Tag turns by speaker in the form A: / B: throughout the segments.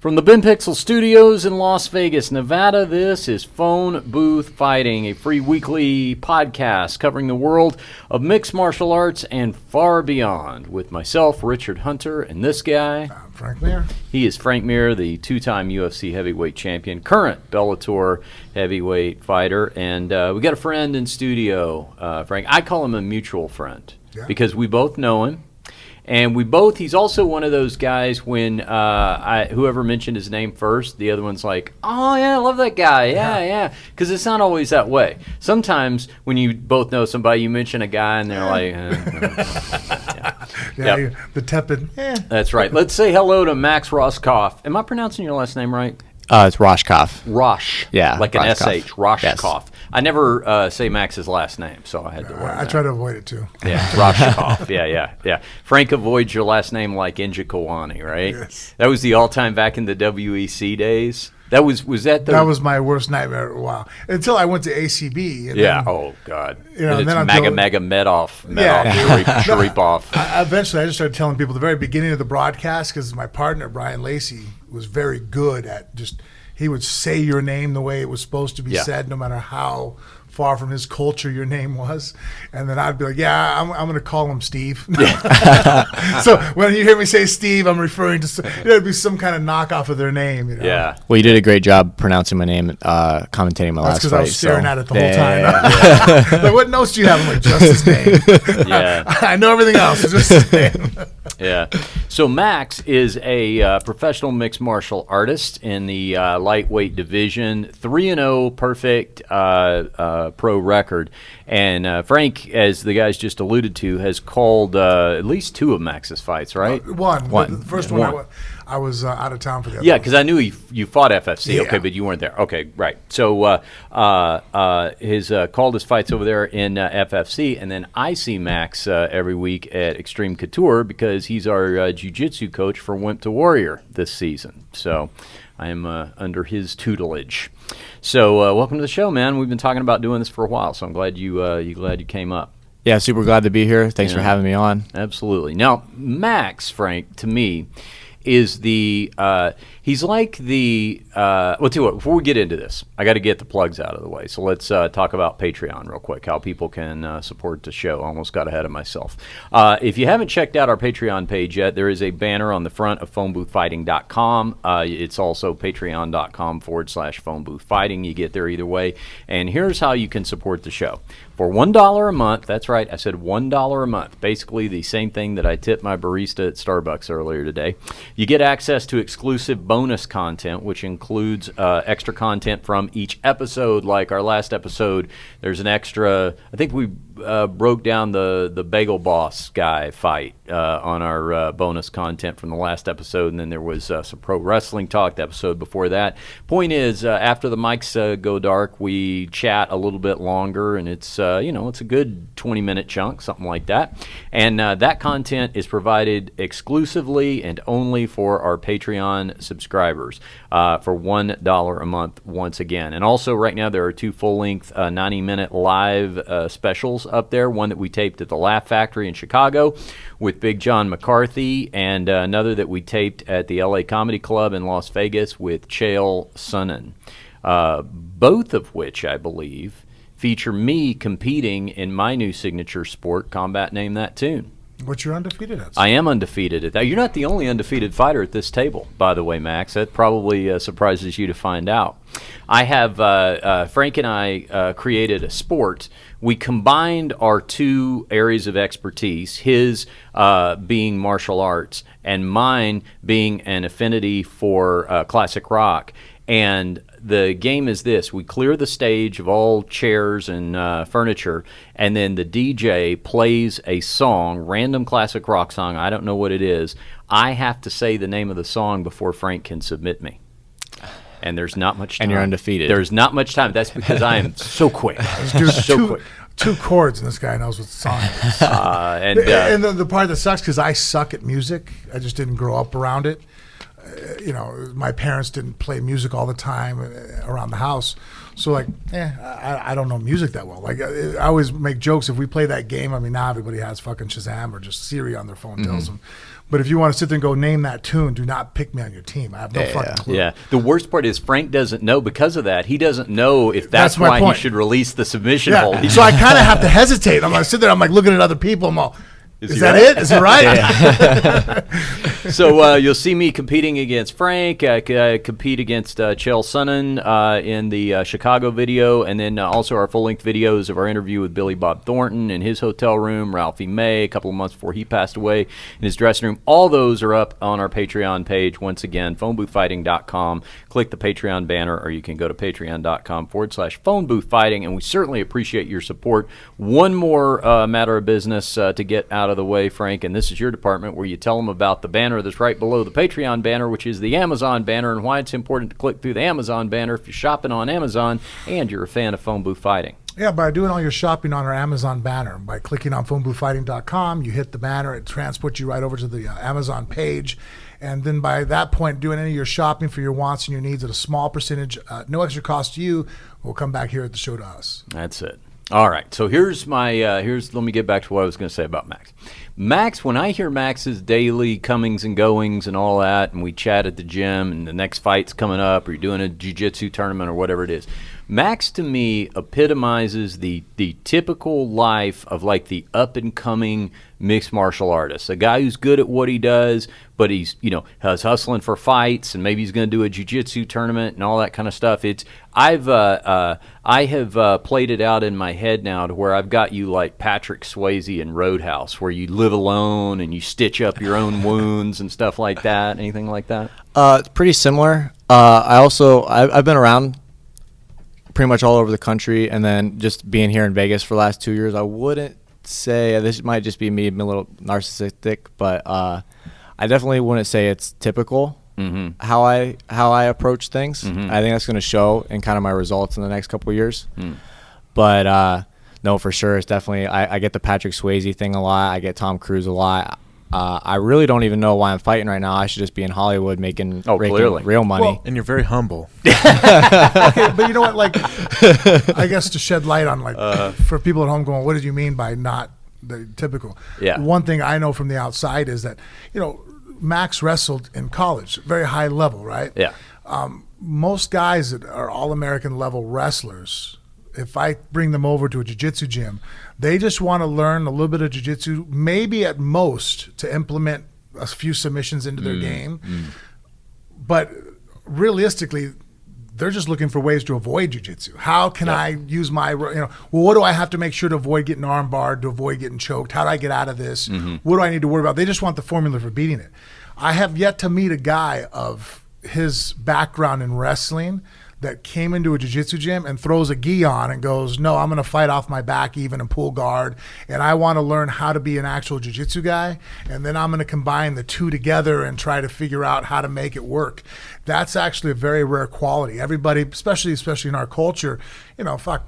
A: From the Ben Pixel Studios in Las Vegas, Nevada, this is Phone Booth Fighting, a free weekly podcast covering the world of mixed martial arts and far beyond, with myself, Richard Hunter, and this guy,
B: Frank Mir.
A: He is Frank Mir, the two-time UFC heavyweight champion, current Bellator heavyweight fighter, and we got a friend in studio, Frank. I call him a mutual friend because we both know him. And he's also one of those guys when whoever mentioned his name first, the other one's like, oh, yeah, I love that guy. Yeah. Because it's not always that way. Sometimes when you both know somebody, you mention a guy and they're like,
B: the tepid.
A: That's right. Let's say hello to Max Rohskopf. Am I pronouncing your last name right?
C: It's Rohskopf.
A: Rosh.
C: Yeah.
A: Like an
C: Rohskopf.
A: SH. Rohskopf.
C: Yes.
A: I never say Max's last name, so I had to learn
B: I try to avoid it, too.
A: Yeah, Rohskopf. Yeah. Frank avoids your last name like Injikawani, right?
B: Yes.
A: That was the all-time back in the WEC days. That was that the...
B: That was my worst nightmare. Wow. Until I went to ACB. And
A: yeah.
B: then,
A: Oh God.
B: And
A: it's
B: then
A: Mega Medoff. Sharipov.
B: Eventually, I just started telling people at the very beginning of the broadcast, because my partner Brian Lacey was very good at just. He would say your name the way it was supposed to be said, no matter how far from his culture your name was. And then I'd be like, I'm going to call him Steve. So when you hear me say Steve, I'm referring to, it'd be some kind of knockoff of their name. You know?
A: Yeah.
C: Well, you did a great job pronouncing my name, commentating my last fight.
B: That's because I was staring at it the whole time. Like, what notes do you have? I'm like, just his name.
A: Yeah.
B: I know everything else. It's just his name.
A: Yeah. So Max is a professional mixed martial artist in the lightweight division, 3-0 perfect pro record. And Frank, as the guys just alluded to, has called at least two of Max's fights, right?
B: One. The first one. I was out of town for the other.
A: Yeah, because I knew you fought FFC,
B: Yeah.
A: okay, but you weren't there. Okay, right. So his called his fights over there in FFC, and then I see Max every week at Extreme Couture because he's our jiu-jitsu coach for Wimp to Warrior this season. So I am under his tutelage. So welcome to the show, man. We've been talking about doing this for a while, so I'm glad you came up.
C: Yeah, super glad to be here. Thanks for having me on.
A: Absolutely. Now, Max, Frank, to me, is the he's like the well, tell you what, before we get into this, I got to get the plugs out of the way. So let's talk about Patreon real quick, how people can support the show. Almost got ahead of myself. If you haven't checked out our Patreon page yet, there is a banner on the front of phoneboothfighting.com. It's also patreon.com/phoneboothfighting. You get there either way. And here's how you can support the show. For $1 a month, that's right, I said $1 a month, basically the same thing that I tipped my barista at Starbucks earlier today. You get access to exclusive bonus content, which includes extra content from each episode. Like our last episode, there's an extra, I think we broke down the Bagel Boss guy fight on our bonus content from the last episode, and then there was some pro wrestling talk the episode before that. Point is, after the mics go dark, we chat a little bit longer, and it's it's a good 20-minute chunk, something like that. And that content is provided exclusively and only for our Patreon subscribers for $1 a month once again. And also right now there are two full-length 90-minute live specials up there, one that we taped at the Laugh Factory in Chicago with Big John McCarthy, and another that we taped at the LA Comedy Club in Las Vegas with Chael Sonnen, both of which I believe feature me competing in my new signature sport, Combat Name That Tune.
B: What you're undefeated at?
A: I am undefeated at that. You're not the only undefeated fighter at this table, by the way, Max. That probably surprises you to find out. I have Frank and I created a sport. We combined our two areas of expertise, his being martial arts and mine being an affinity for classic rock. And the game is this: we clear the stage of all chairs and furniture, and then the DJ plays a song, random classic rock song. I don't know what it is. I have to say the name of the song before Frank can submit me. And there's not much time.
C: And you're undefeated.
A: There's not much time. That's because I am so quick.
B: Quick. Two chords, and this guy knows what the song is. And the part that sucks, because I suck at music. I just didn't grow up around it. my parents didn't play music all the time around the house. So like, I don't know music that well. Like I always make jokes if we play that game. I mean, now everybody has fucking Shazam or just Siri on their phone tells them. But if you want to sit there and go name that tune, do not pick me on your team. I have no fucking clue.
A: Yeah. The worst part is Frank doesn't know because of that. He doesn't know if that's why he should release the submission hold.
B: So I kind of have to hesitate. I'm like sit there. I'm like looking at other people. I'm all. Is that
A: right?
B: it? Is it right?
A: So you'll see me competing against Frank. I compete against Chael Sonnen in the Chicago video, and then also our full-length videos of our interview with Billy Bob Thornton in his hotel room, Ralphie May a couple of months before he passed away in his dressing room. All those are up on our Patreon page. Once again, phoneboothfighting.com. Click the Patreon banner, or you can go to patreon.com/phoneboothfighting, and we certainly appreciate your support. One more matter of business to get out of the way, Frank, and this is your department where you tell them about the banner that's right below the Patreon banner, which is the Amazon banner, and why it's important to click through the Amazon banner if you're shopping on Amazon and you're a fan of Phone Booth Fighting.
B: Yeah, by doing all your shopping on our Amazon banner. By clicking on phoneboothfighting.com, you hit the banner, it transports you right over to the Amazon page. And then by that point, doing any of your shopping for your wants and your needs at a small percentage, no extra cost to you, will come back here at the show to us.
A: That's it. All right, so here's my let me get back to what I was going to say about Max. Max, when I hear Max's daily comings and goings and all that, and we chat at the gym, and the next fight's coming up, or you're doing a jiu-jitsu tournament or whatever it is, Max to me epitomizes the typical life of like the up-and-coming mixed martial artist, a guy who's good at what he does, but he's has hustling for fights, and maybe he's going to do a jiu-jitsu tournament and all that kind of stuff. I have played it out in my head now to where I've got you like Patrick Swayze in Roadhouse, where you live alone and you stitch up your own wounds and stuff like that. Anything like that?
C: It's pretty similar. I've been around pretty much all over the country, and then just being here in Vegas for the last 2 years, I wouldn't say, this might just be me being a little narcissistic, but I definitely wouldn't say it's typical how I approach things. I think that's going to show in kind of my results in the next couple of years. But no, for sure, it's definitely, I get the Patrick Swayze thing a lot. I get Tom Cruise a lot. I really don't even know why I'm fighting right now. I should just be in Hollywood making real money.
D: Well, and you're very humble.
B: Okay, but you know what? Like, I guess to shed light on, like, for people at home going, what did you mean by not the typical?
A: Yeah.
B: One thing I know from the outside is that, Max wrestled in college, very high level, right?
A: Yeah.
B: Most guys that are all-American level wrestlers, if I bring them over to a jiu-jitsu gym, they just want to learn a little bit of jiu-jitsu, maybe at most to implement a few submissions into their game. But realistically, they're just looking for ways to avoid jiu-jitsu. How can I use my, what do I have to make sure to avoid getting arm barred, to avoid getting choked? How do I get out of this? What do I need to worry about? They just want the formula for beating it. I have yet to meet a guy of his background in wrestling that came into a jiu-jitsu gym and throws a gi on and goes, no, I'm going to fight off my back even and pull guard, and I want to learn how to be an actual jiu-jitsu guy, and then I'm going to combine the two together and try to figure out how to make it work. That's actually a very rare quality. Everybody, especially in our culture,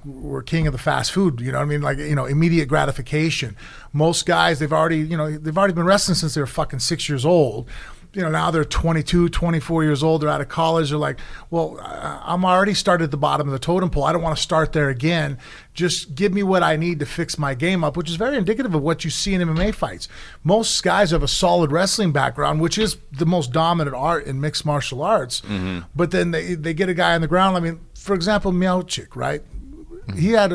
B: we're king of the fast food, you know what I mean? Like, immediate gratification. Most guys, they've already been wrestling since they were fucking 6 years old. Now they're 22, 24 years old. They're out of college. They're like, well, I'm already started at the bottom of the totem pole. I don't want to start there again. Just give me what I need to fix my game up, which is very indicative of what you see in MMA fights. Most guys have a solid wrestling background, which is the most dominant art in mixed martial arts. But then they get a guy on the ground. I mean, for example, Miocic, right? He had,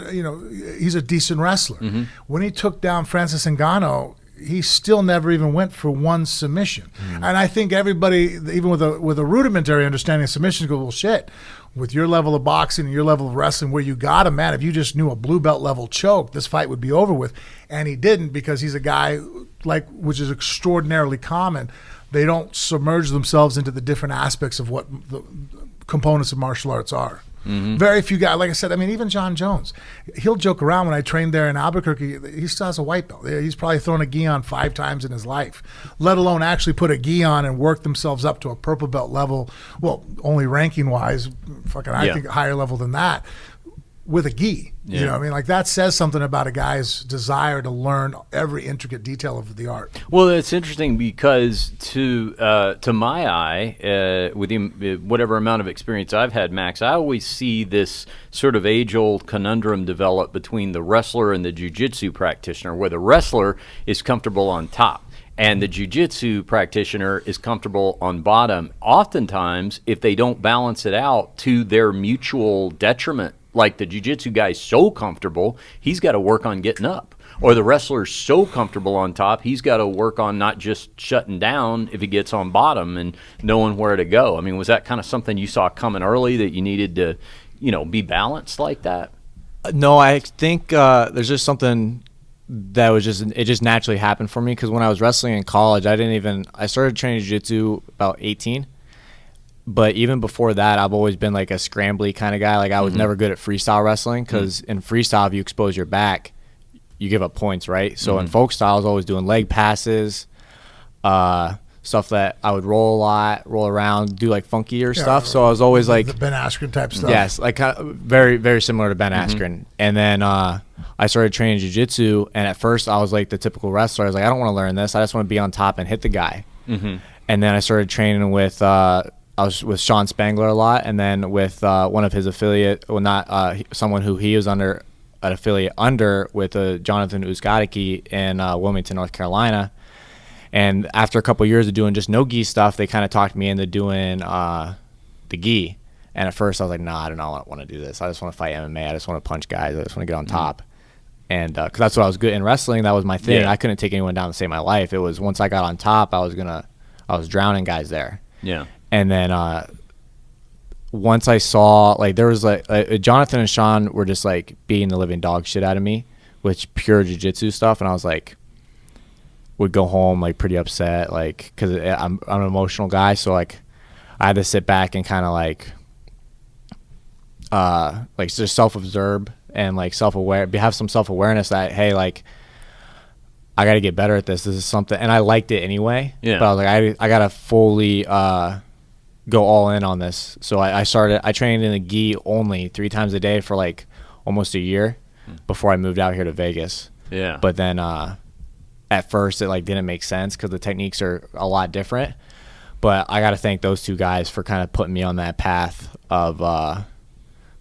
B: he's a decent wrestler. When he took down Francis Ngannou, he still never even went for one submission. And I think everybody, even with a rudimentary understanding of submissions, go, well, shit, with your level of boxing and your level of wrestling where you got him, man, if you just knew a blue belt level choke, this fight would be over with. And he didn't, because he's a guy, which is extraordinarily common. They don't submerge themselves into the different aspects of what the components of martial arts are. Very few guys, like I said, I mean, even John Jones, he'll joke around. When I trained there in Albuquerque, he still has a white belt. He's probably thrown a gi on 5 times in his life, let alone actually put a gi on and work themselves up to a purple belt level. Well, only ranking wise, I think higher level than that. with a gi.
A: Yeah.
B: You know what I mean? Like that says something about a guy's desire to learn every intricate detail of the art.
A: Well, it's interesting because to my eye, with whatever amount of experience I've had, Max, I always see this sort of age-old conundrum develop between the wrestler and the jiu-jitsu practitioner, where the wrestler is comfortable on top and the jiu-jitsu practitioner is comfortable on bottom. Oftentimes, if they don't balance it out to their mutual detriment, like the jiu-jitsu guy's so comfortable, he's got to work on getting up. Or the wrestler's so comfortable on top, he's got to work on not just shutting down if he gets on bottom and knowing where to go. I mean, was that kind of something you saw coming early, that you needed to, be balanced like that?
C: No, I think there's just something that was it just naturally happened for me, because when I was wrestling in college, I started training jiu-jitsu about 18. But even before that, I've always been like a scrambly kind of guy. Like I was never good at freestyle wrestling, because in freestyle, if you expose your back, you give up points, right? So in folk style, I was always doing leg passes, stuff that I would roll a lot, roll around, do like funkier stuff. So I was always like
B: the Ben Askren type stuff.
C: Yes, like very, very similar to Ben Askren. And then I started training jiu-jitsu, and at first I was like the typical wrestler. I was like, I don't want to learn this. I just want to be on top and hit the guy. And then I started training with I was with Sean Spangler a lot, and then with one of his affiliate, someone who he was under an affiliate under, with Jonathan Uzgadicki in Wilmington, North Carolina. And after a couple of years of doing just no gi stuff, they kind of talked me into doing the gi. And at first I was like, nah, I do not want to do this. I just want to fight MMA. I just want to punch guys. I just want to get on top. And because that's what I was good in wrestling, that was my thing. I couldn't take anyone down to save my life. It was once I got on top, I was drowning guys there.
A: Yeah.
C: And then once I saw, like, there was like Jonathan and Sean were just like beating the living dog shit out of me with pure jiu-jitsu stuff, and I was like, would go home like pretty upset, like, because I'm an emotional guy, so like I had to sit back and kind of like just self-observe and like have some self-awareness that, hey, like, I got to get better at this. This is something, and I liked it anyway. Yeah. But I was like, I got to fully go all in on this. So I trained in the gi only 3 times a day for like almost a year before I moved out here to Vegas.
A: Yeah.
C: But then at first it like didn't make sense because the techniques are a lot different. But I got to thank those 2 guys for kind of putting me on that path of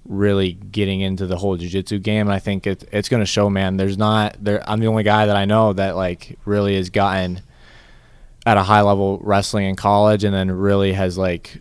C: really getting into the whole jiu-jitsu game. And I think it's going to show, man. I'm the only guy that I know that like really has gotten at a high level wrestling in college, and then really has like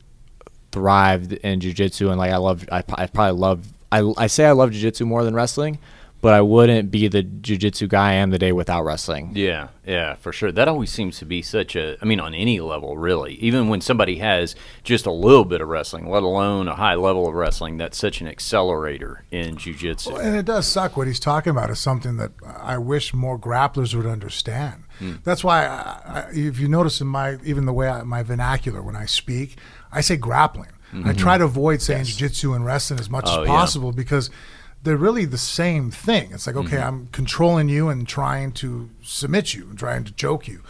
C: thrived in jiu-jitsu. And like I say I love jiu-jitsu more than wrestling, but I wouldn't be the jiu-jitsu guy I am the day without wrestling.
A: Yeah, for sure. That always seems to be on any level, really. Even when somebody has just a little bit of wrestling, let alone a high level of wrestling, that's such an accelerator in jiu-jitsu.
B: Well, and it does suck. What he's talking about is something that I wish more grapplers would understand. That's why, if you notice in my vernacular when I speak, I say grappling. I try to avoid saying jiu-jitsu and wrestling as much as possible because they're really the same thing. It's like, okay, I'm controlling you and trying to submit you and trying to choke you.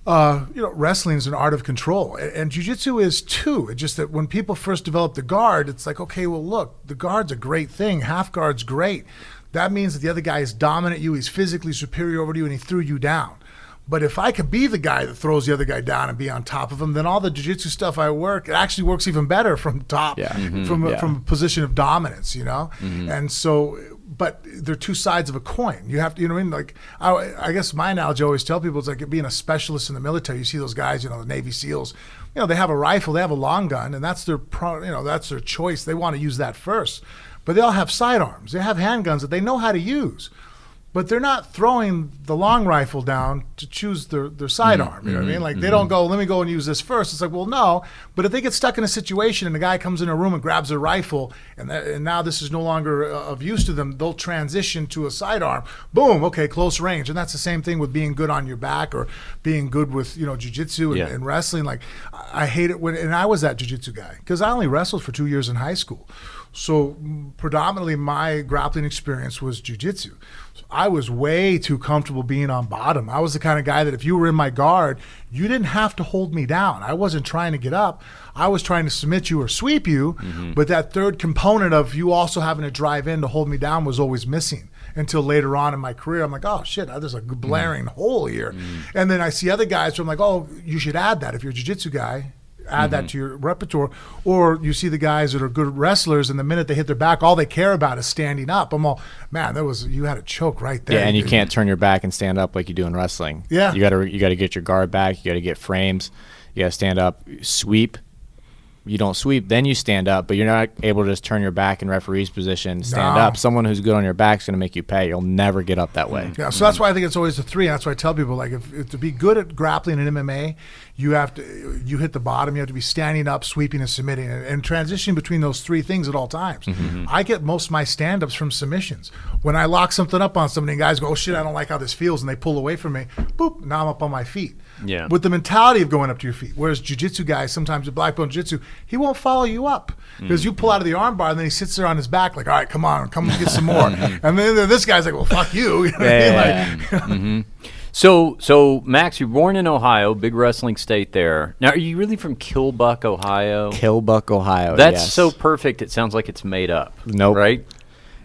B: Wrestling is an art of control, and jiu-jitsu is too. It's just that when people first develop the guard, it's like, okay, well, look, the guard's a great thing. Half guard's great. That means that the other guy is dominant you, he's physically superior over to you, and he threw you down. But if I could be the guy that throws the other guy down and be on top of him, then all the jiu-jitsu stuff it actually works even better from top, from a position of dominance, And so, but they're 2 sides of a coin. You have to, you know what I mean? Like, I guess my analogy I always tell people is like being a specialist in the military. You see those guys, the Navy SEALs, they have a rifle, they have a long gun, and that's their, that's their choice. They want to use that first. But they all have sidearms. They have handguns that they know how to use. But they're not throwing the long rifle down to choose their sidearm. You know what I mean? Like, they don't go, let me go and use this first. It's like, well, no. But if they get stuck in a situation and the guy comes in a room and grabs a rifle and now this is no longer of use to them, they'll transition to a sidearm. Boom, okay, close range. And that's the same thing with being good on your back or being good with, jiu-jitsu and wrestling. Like, I hate it and I was that jiu-jitsu guy because I only wrestled for 2 years in high school. So predominantly my grappling experience was jiu-jitsu. So I I was way too comfortable being on bottom. I was the kind of guy that if you were in my guard, you didn't have to hold me down. I wasn't trying to get up. I was trying to submit you or sweep you, but that third component of you also having to drive in to hold me down was always missing. Until later on in my career, I'm like, oh shit, there's a blaring hole here. And then I see other guys who I'm like, oh, you should add that if you're a jiu-jitsu guy. Add that to your repertoire. Or you see the guys that are good wrestlers, and the minute they hit their back, all they care about is standing up. I'm all, man, you had a choke right there.
C: Yeah, and you can't turn your back and stand up like you do in wrestling.
B: Yeah.
C: You gotta get your guard back, you gotta get frames, you gotta stand up, sweep. You don't sweep, then you stand up, but you're not able to just turn your back in referee's position, stand up. Someone who's good on your back is going to make you pay. You'll never get up that way.
B: Yeah, so that's why I think it's always the three. And that's why I tell people, like, if to be good at grappling in MMA, you hit the bottom. You have to be standing up, sweeping, and submitting, and transitioning between those three things at all times. I get most of my stand-ups from submissions. When I lock something up on somebody, and guys go, oh shit, I don't like how this feels, and they pull away from me, boop, now I'm up on my feet.
A: Yeah.
B: With the mentality of going up to your feet. Whereas jiu-jitsu guys, sometimes with black belt jiu-jitsu, he won't follow you up because you pull out of the arm bar and then he sits there on his back like, all right, come on, come get some more. And then this guy's like, well, fuck you. You know what I mean? Like,
A: So Max, you're born in Ohio, big wrestling state there. Now, are you really from Kilbuck, Ohio?
C: Kilbuck, Ohio.
A: That's
C: yes.
A: so perfect. It sounds like it's made up.
C: Nope.
A: Right?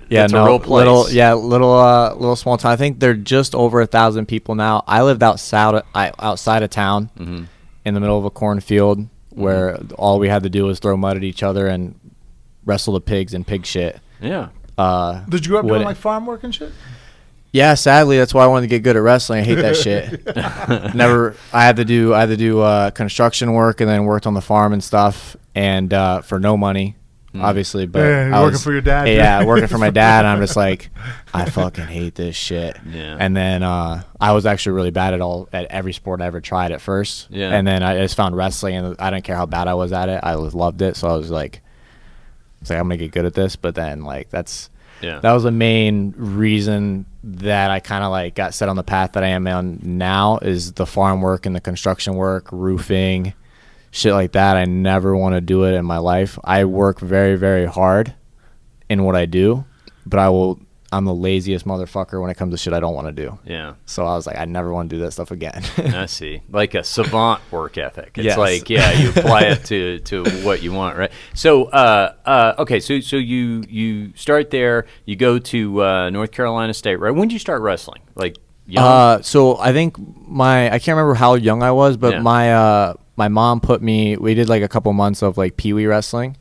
C: Yeah,
A: it's
C: no,
A: a real place.
C: little small town. I think they're just over 1,000 people now. I lived outside of town, in the middle of a cornfield, where all we had to do was throw mud at each other and wrestle the pigs and pig shit.
A: Yeah.
B: Did you grow up doing like farm work and shit?
C: Yeah, sadly, that's why I wanted to get good at wrestling. I hate that shit. I had to do construction work and then worked on the farm and stuff, and for no money. Obviously, but
B: I was working for your dad.
C: Yeah, working for my dad, and I'm just like, I fucking hate this shit.
A: Yeah.
C: And then I was actually really bad at every sport I ever tried at first.
A: Yeah.
C: And then I just found wrestling, and I didn't care how bad I was at it. I loved it, so I was like, I'm gonna get good at this. But then that was the main reason that I kind of like got set on the path that I am on now, is the farm work and the construction work, roofing. Shit like that. I never want to do it in my life. I work very, very hard in what I do, but I'm the laziest motherfucker when it comes to shit I don't want to do.
A: Yeah.
C: So I was like, I never want to do that stuff again.
A: I see. Like a savant work ethic. It's
C: yes.
A: like, yeah, you apply it to what you want, right? So, okay, so you start there, you go to North Carolina State, right? When did you start wrestling? Like young?
C: So I think I can't remember how young I was, but my mom we did like a couple months of like peewee wrestling,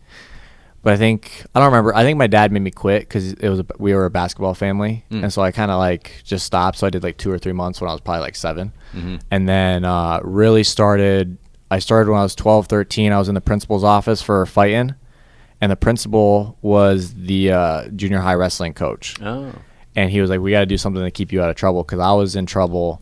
C: but I don't remember. I think my dad made me quit because we were a basketball family, and so I kind of like just stopped. So I did like 2 or 3 months when I was probably like 7, and then really started. I started when I was 12, 13. I was in the principal's office for fighting, and the principal was the junior high wrestling coach.
A: Oh.
C: And he was like, we got to do something to keep you out of trouble, because I was in trouble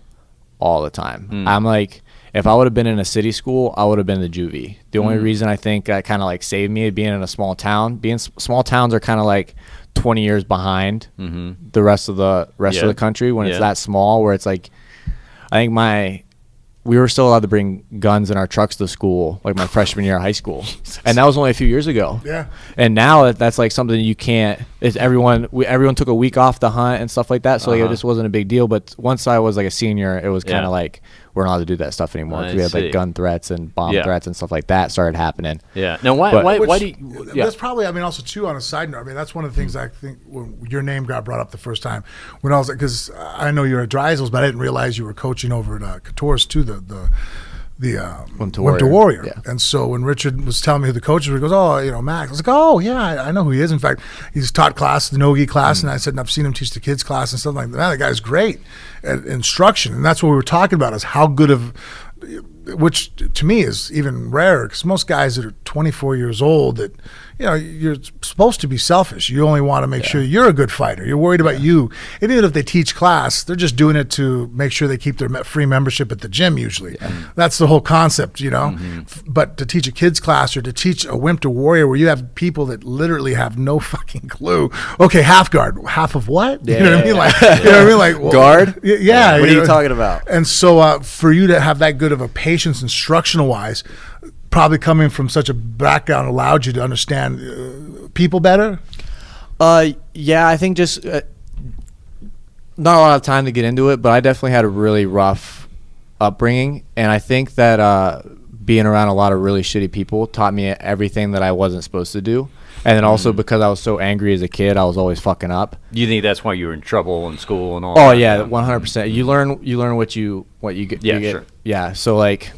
C: all the time. I'm like, if I would have been in a city school, I would have been the juvie. The only reason I think that kind of like saved me being in a small town. Small towns are kind of like 20 years behind the rest of the country when it's that small, where it's like, I think we were still allowed to bring guns in our trucks to school, like my freshman year of high school. And that was only a few years ago.
B: Yeah.
C: And now that's like something you can't, everyone took a week off to hunt and stuff like that. So like, it just wasn't a big deal. But once I was like a senior, it was kind of like, we're not allowed to do that stuff anymore. We had like gun threats and bomb threats and stuff like that started happening.
A: Yeah. Now, why do you? Yeah.
B: That's probably, also too, on a side note, that's one of the things I think when your name got brought up the first time, when I was like, because I know you're at Dreisels, but I didn't realize you were coaching over at Couture's too, the Winter Warrior.
C: Yeah.
B: And so when Richard was telling me who the coach was, he goes, oh, Max. I was like, oh, yeah, I know who he is. In fact, he's taught class, the no-gi class, and I said, and I've seen him teach the kids class and stuff like that. Man, that guy's great at instruction. And that's what we were talking about, is how good of, which to me is even rarer, because most guys that are 24 years old, that, you're supposed to be selfish. You only want to make sure you're a good fighter. You're worried about you. And even if they teach class, they're just doing it to make sure they keep their free membership at the gym usually. Yeah. That's the whole concept, But to teach a kids class or to teach a Winter Warrior where you have people that literally have no fucking clue. Okay, half guard. Half of what?
C: Yeah.
B: You know what I mean? Like, you know what I mean? Like, well,
C: guard?
B: Yeah.
C: What are you talking about?
B: And so for you to have that good of a patience instructional-wise, probably coming from such a background allowed you to understand people better?
C: Yeah, I think just not a lot of time to get into it, but I definitely had a really rough upbringing, and I think that being around a lot of really shitty people taught me everything that I wasn't supposed to do. And then also because I was so angry as a kid, I was always fucking up.
A: You think that's why you were in trouble in school and all?
C: Oh
A: that?
C: yeah, 100%. You learn what you get.
A: Yeah,
C: you get.
A: sure.
C: Yeah. So like,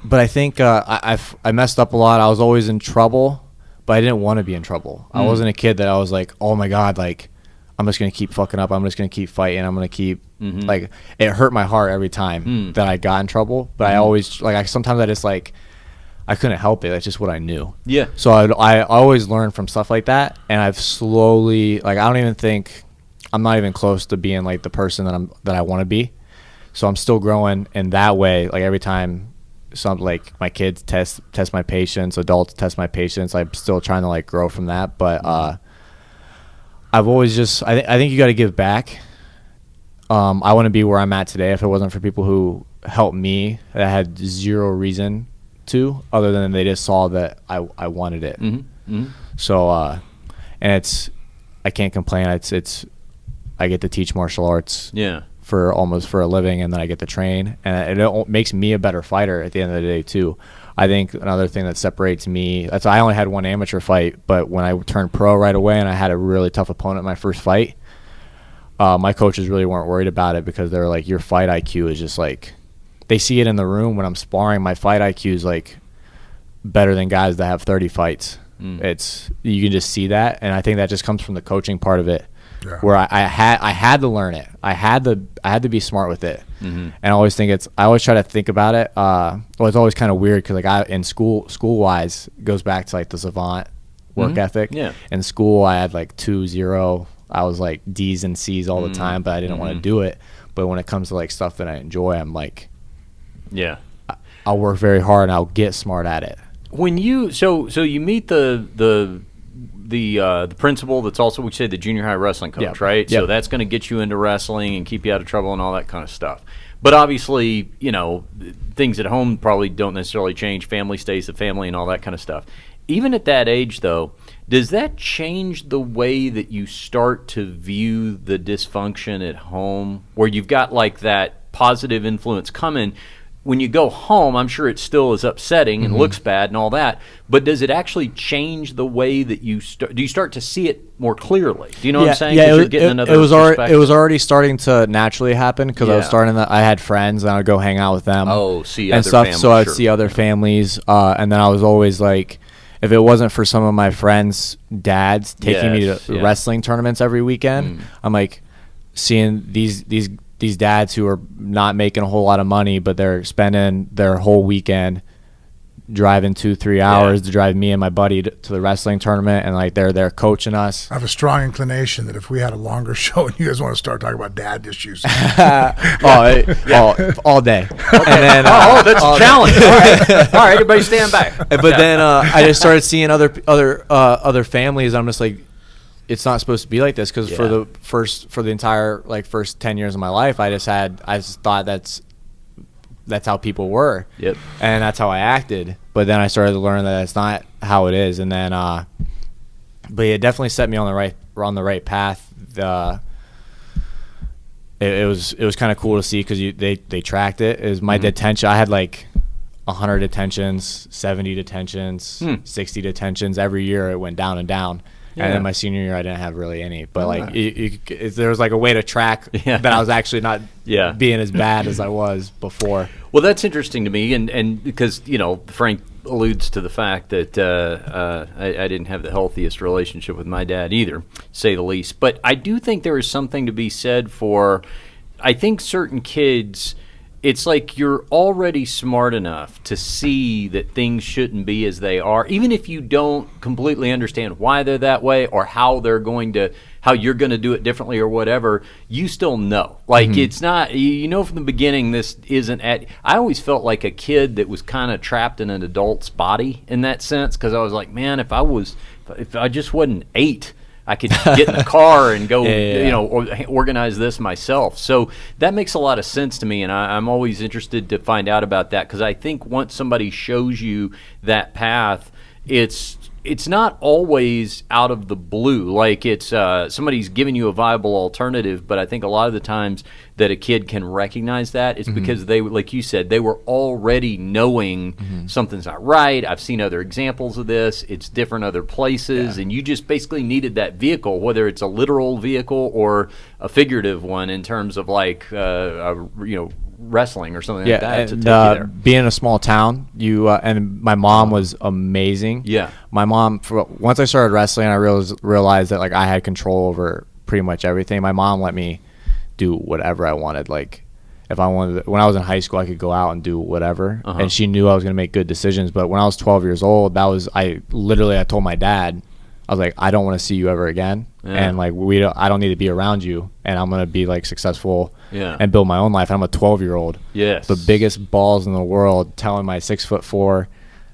C: but I think I messed up a lot. I was always in trouble, but I didn't want to be in trouble. I wasn't a kid that I was like, oh my god, like I'm just gonna keep fucking up. I'm just gonna keep fighting. I'm gonna keep like it hurt my heart every time that I got in trouble. But I always sometimes I just like. I couldn't help it. That's just what I knew. Yeah. So I always learned from stuff like that, and I've slowly like I'm not even close to being like the person that I want to be. So I'm still growing in that way. Like every time like my kids test my patience, adults test my patience, I'm still trying to like grow from that. But I've always just I think you got to give back. I wouldn't be where I'm at today if it wasn't for people who helped me that had zero reason to, other than they just saw that I wanted it. So and I can't complain. It's I get to teach martial arts for a living, and then I get to train, and it makes me a better fighter at the end of the day too. I think another thing that separates me, I only had one amateur fight, but when I turned pro right away and I had a really tough opponent in my first fight, my coaches really weren't worried about it because they were like, your fight IQ is just like, they see it in the room when I'm sparring. My fight IQ is like better than guys that have 30 fights. You can just see that, and I think that just comes from the coaching part of it, where I had to learn it. I had to be smart with it, and I always try to think about it. It's always kind of weird because like in school wise goes back to like the savant work ethic. Yeah. In school I had like 2-0. I was like D's and C's all the time, but I didn't want to do it. But when it comes to like stuff that I enjoy, I'm like, yeah, I'll work very hard and I'll get smart at it.
A: When you so you meet the principal that's also, we say, the junior high wrestling coach, right? So that's going to get you into wrestling and keep you out of trouble and all that kind of stuff. But obviously, things at home probably don't necessarily change. Family stays the family and all that kind of stuff. Even at that age, though, does that change the way that you start to view the dysfunction at home, where you've got like that positive influence coming? When you go home, I'm sure it still is upsetting and looks bad and all that, but does it actually change the way that you start? Do you start to see it more clearly? Do you know what I'm saying?
C: Yeah, it was already starting to naturally happen because I had friends and I would go hang out with them.
A: Oh, see
C: and
A: other
C: stuff.
A: families,
C: so I'd see other families, and then I was always like, if it wasn't for some of my friends' dads taking me to wrestling tournaments every weekend, I'm like seeing these dads who are not making a whole lot of money, but they're spending their whole weekend driving 2-3 hours to drive me and my buddy to the wrestling tournament, and like they're coaching us.
B: I have a strong inclination that if we had a longer show and you guys want to start talking about dad issues,
C: all day.
A: And then that's a challenge. All right, everybody stand back.
C: But then I just started seeing other families. I'm just like, it's not supposed to be like this, because for the entire like first 10 years of my life, I just thought that's how people were. Yep. And that's how I acted. But then I started to learn that it's not how it is. And then but it definitely set me on the right path. It was kind of cool to see, because they tracked it. It was my detention. I had like 100 detentions, 70 detentions, 60 detentions. Every year it went down and down. Yeah. And then my senior year, I didn't have really any. But like, there was like a way to track that I was actually not being as bad as I was before.
A: Well, that's interesting to me, and because Frank alludes to the fact that I didn't have the healthiest relationship with my dad either, to say the least. But I do think there is something to be said for, I think certain kids, it's like you're already smart enough to see that things shouldn't be as they are, even if you don't completely understand why they're that way or how you're going to do it differently or whatever. You still know. Like, it's not, from the beginning, this isn't I always felt like a kid that was kind of trapped in an adult's body in that sense, because I was like, man, if I just wasn't 8, I could get in the car and go, organize this myself. So that makes a lot of sense to me, and I'm always interested to find out about that, because I think once somebody shows you that path, it's it's not always out of the blue. Like it's somebody's giving you a viable alternative, but I think a lot of the times that a kid can recognize that, it's because they, like you said, they were already knowing something's not right. I've seen other examples of this. It's different other places, and you just basically needed that vehicle, whether it's a literal vehicle or a figurative one in terms of like, wrestling or something like that to take you there.
C: Being in a small town, and my mom was amazing.
A: Yeah.
C: My mom, once I started wrestling, I realized that like I had control over pretty much everything. My mom let me do whatever I wanted. Like if I wanted, when I was in high school, I could go out and do whatever, and she knew I was going to make good decisions. But when I was 12 years old, I told my dad, I was like, I don't want to see you ever again, and like I don't need to be around you, and I'm going to be like successful and build my own life. I'm a 12-year-old.
A: Yes.
C: The biggest balls in the world telling my 6'4",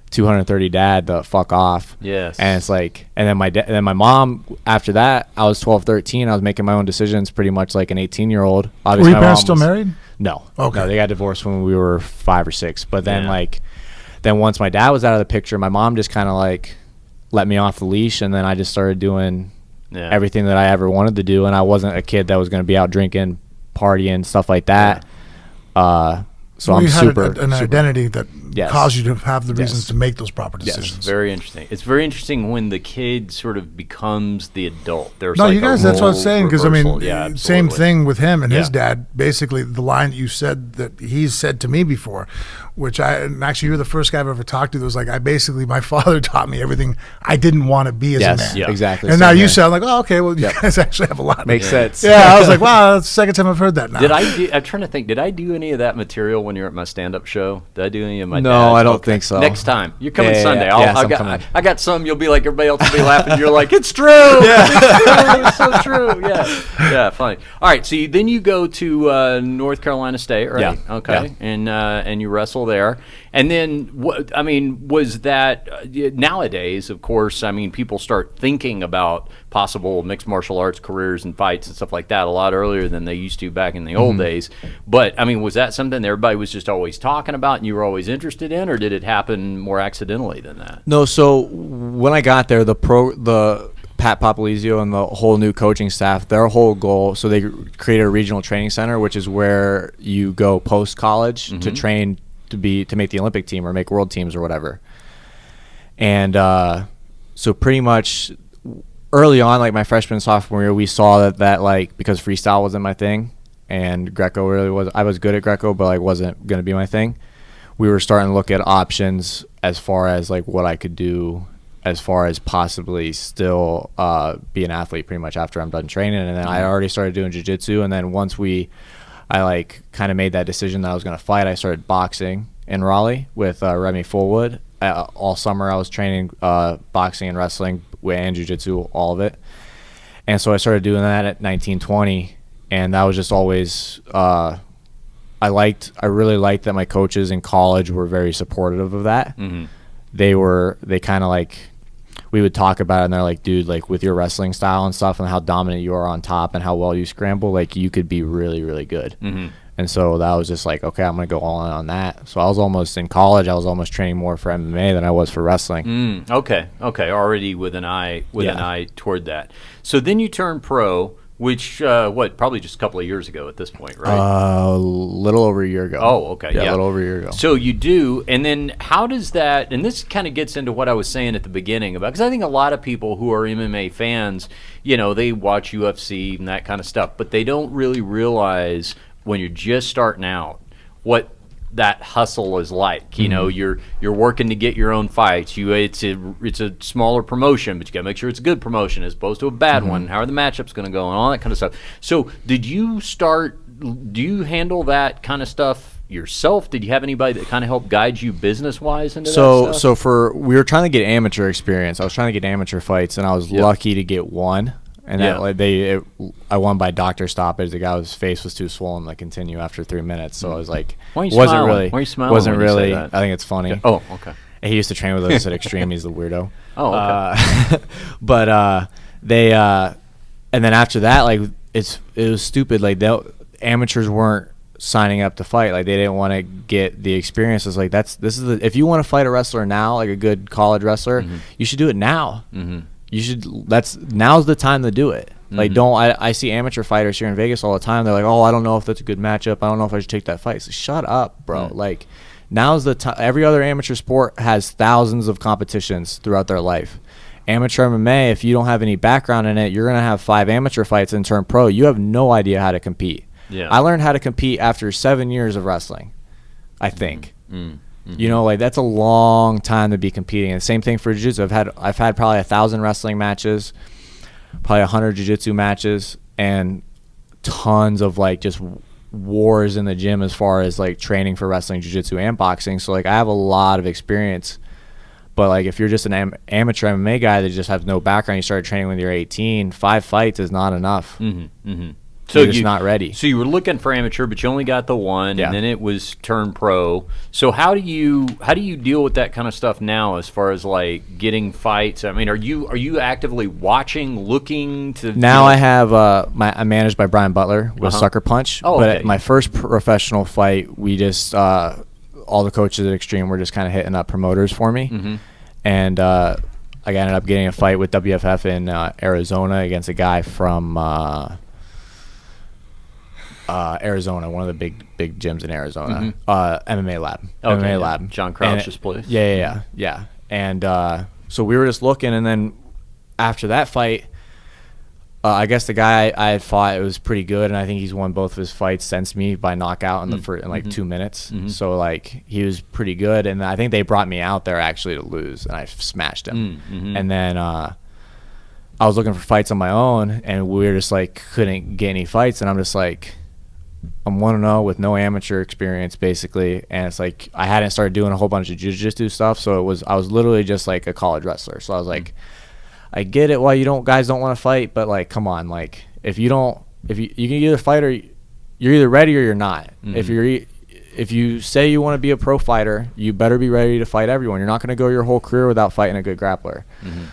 C: 230 dad to fuck off.
A: Yes.
C: And it's like, and then my mom, after that, I was 12, 13. I was making my own decisions pretty much like an 18-year-old.
B: Were your parents still married?
C: No.
B: Okay.
C: No, they got divorced when we were 5 or 6. But then then once my dad was out of the picture, my mom just kind of like let me off the leash, and then I just started doing everything that I ever wanted to do. And I wasn't a kid that was going to be out drinking, partying, stuff like that. So
B: well,
C: I'm
B: you
C: super
B: had an identity that
C: Yes.
B: caused you to have the reasons
C: Yes.
B: to make those proper decisions.
A: Very interesting. It's very interesting when the kid sort of becomes the adult. There's
B: No,
A: like
B: you guys,
A: a
B: that's what I was
A: role
B: saying, because I mean,
A: reversal. Yeah,
B: same
A: absolutely.
B: thing with him and his
A: Yeah.
B: dad. Basically, the line that you said that he's said to me before, which and actually you're the first guy I've ever talked to that was like, my father taught me everything I didn't want to be as a
C: Yes,
B: man.
A: Yeah.
C: exactly.
B: And
C: Same
B: now you
C: here.
B: sound like, oh, okay, well, you guys actually have a lot.
C: Makes sense.
B: Yeah, I was like, wow, that's the second time I've heard that now.
A: I'm trying to think, did I do any of that material when you were at my stand-up show? Did I do any of my
C: No,
A: dad's?
C: I don't think so.
A: Next time. You're coming
C: Yeah,
A: Sunday.
C: yeah, yes, I'm
A: I
C: coming.
A: got some. You'll be like, everybody else will be laughing. You're like, it's true. It's so true. Yeah, funny. All right, so then you go to North Carolina State, right?
C: Yeah.
A: Okay.
C: Yeah.
A: And you wrestle there. And then, was that nowadays, of course, people start thinking about possible mixed martial arts careers and fights and stuff like that a lot earlier than they used to back in the old days. But, was that something that everybody was just always talking about and you were always interested in, or did it happen more accidentally than that?
C: No, so when I got there, the Pat Popolizio and the whole new coaching staff, their whole goal, so they created a regional training center, which is where you go post college to train to make the Olympic team or make world teams or whatever. And so pretty much early on, like my freshman and sophomore year, we saw that like, because freestyle wasn't my thing and Greco really was, I was good at Greco, but like wasn't going to be my thing. We were starting to look at options as far as like what I could do as far as possibly still be an athlete pretty much after I'm done training. And then I already started doing jiu-jitsu. And then once I like kind of made that decision that I was going to fight, I started boxing in Raleigh with Remy Fullwood. All summer I was training boxing and wrestling and jiu-jitsu, all of it. And so I started doing that at 19, 20. And that was just always I really liked that my coaches in college were very supportive of that. They kind of like, we would talk about it and they're like, dude, like with your wrestling style and stuff and how dominant you are on top and how well you scramble, like you could be really, really good. And so that was just like, okay, I'm going to go all in on that. So I was almost in college, I was almost training more for MMA than I was for wrestling.
A: Okay. Already with an eye toward that. So then you turn pro, which probably just a couple of years ago at this point, right?
C: A little over a year ago.
A: Oh, okay. Yeah,
C: a little over a year ago.
A: So you do, and then how does that, and this kind of gets into what I was saying at the beginning about, because I think a lot of people who are MMA fans, they watch UFC and that kind of stuff, but they don't really realize when you're just starting out what that hustle is like. You're working to get your own fights. It's a smaller promotion, but you got to make sure it's a good promotion as opposed to a bad one. How are the matchups going to go and all that kind of stuff. So do you handle that kind of stuff yourself? Did you have anybody that kind of helped guide you business wise into that stuff?
C: So we were trying to get amateur experience. I was trying to get amateur fights, and I was lucky to get one. And I won by doctor stoppage. The guy's face was too swollen to continue after 3 minutes. So I was like,
A: Why are you
C: wasn't
A: smiling?
C: really,
A: Why are you smiling
C: wasn't
A: when you say
C: really.
A: that?
C: I think it's funny.
A: Oh, okay.
C: He used to train with us at Extreme. He's the weirdo.
A: Oh, okay.
C: But and then after that, like it was stupid. Like amateurs weren't signing up to fight. Like they didn't want to get the experience. It's like if you want to fight a wrestler now, like a good college wrestler, you should do it now. You should. Now's the time to do it. Like I see amateur fighters here in Vegas all the time. They're like, oh, I don't know if that's a good matchup. I don't know if I should take that fight. So shut up, bro. Like now's the time. Every other amateur sport has thousands of competitions throughout their life. Amateur MMA, if you don't have any background in it, you're gonna have 5 amateur fights and turn pro. You have no idea how to compete. Yeah. I learned how to compete after 7 years of wrestling, I think. You know, like that's a long time to be competing. And same thing for jiu-jitsu. I've had probably 1,000 wrestling matches, probably 100 jiu-jitsu matches, and tons of like just wars in the gym as far as like training for wrestling, jiu-jitsu, and boxing. So like I have a lot of experience. But like if you're just an amateur MMA guy that just has no background, you started training when you're 18, 5 fights is not enough. So you're just not ready.
A: So you were looking for amateur, but you only got the one, and then it was turn pro. So how do you deal with that kind of stuff now, as far as like getting fights? I mean, are you actively watching, looking to?
C: Now I have I'm managed by Brian Butler with Sucker Punch.
A: Oh,
C: but
A: okay.
C: at my first professional fight, we just all the coaches at Extreme were just kind of hitting up promoters for me, and I ended up getting a fight with WFF in Arizona against a guy from. Arizona, one of the big gyms in Arizona, MMA Lab.
A: Okay,
C: MMA Lab.
A: John Crouch's place.
C: Yeah. And so we were just looking, and then after that fight, I guess the guy I had fought, it was pretty good, and I think he's won both of his fights since me by knockout in in like 2 minutes. So like he was pretty good, and I think they brought me out there actually to lose, and I smashed him. And then I was looking for fights on my own, and we were just like couldn't get any fights, and I'm just like, I'm 1-0 with no amateur experience basically, and it's like I hadn't started doing a whole bunch of jiu-jitsu stuff, so I was literally just like a college wrestler. So I was like, I get it why guys don't want to fight, but like come on, like if you can either fight or you're either ready or you're not. If you say you want to be a pro fighter, you better be ready to fight everyone. You're not going to go your whole career without fighting a good grappler.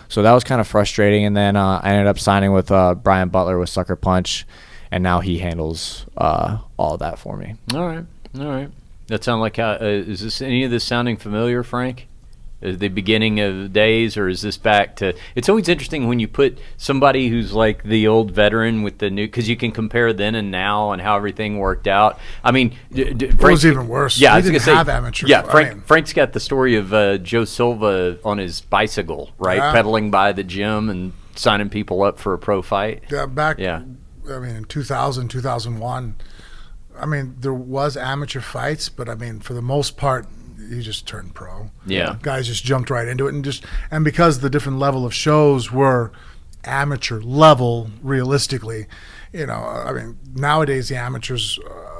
C: So that was kind of frustrating, and then I ended up signing with Brian Butler with Sucker Punch, and now he handles all of that for me.
A: All right. That sound like is any of this sounding familiar, Frank? Is the beginning of the days, or is this back to? It's always interesting when you put somebody who's like the old veteran with the new, because you can compare then and now and how everything worked out. I mean,
B: it was even worse.
A: Yeah,
B: we didn't have amateur.
A: Yeah, Frank's got the story of Joe Silva on his bicycle, right, pedaling by the gym and signing people up for a pro fight.
B: I mean, in 2000, 2001, I mean, there was amateur fights, but I mean, for the most part, you just turned pro.
A: Yeah.
B: Guys just jumped right into it, and because the different level of shows were amateur level, realistically, you know, I mean, nowadays the amateurs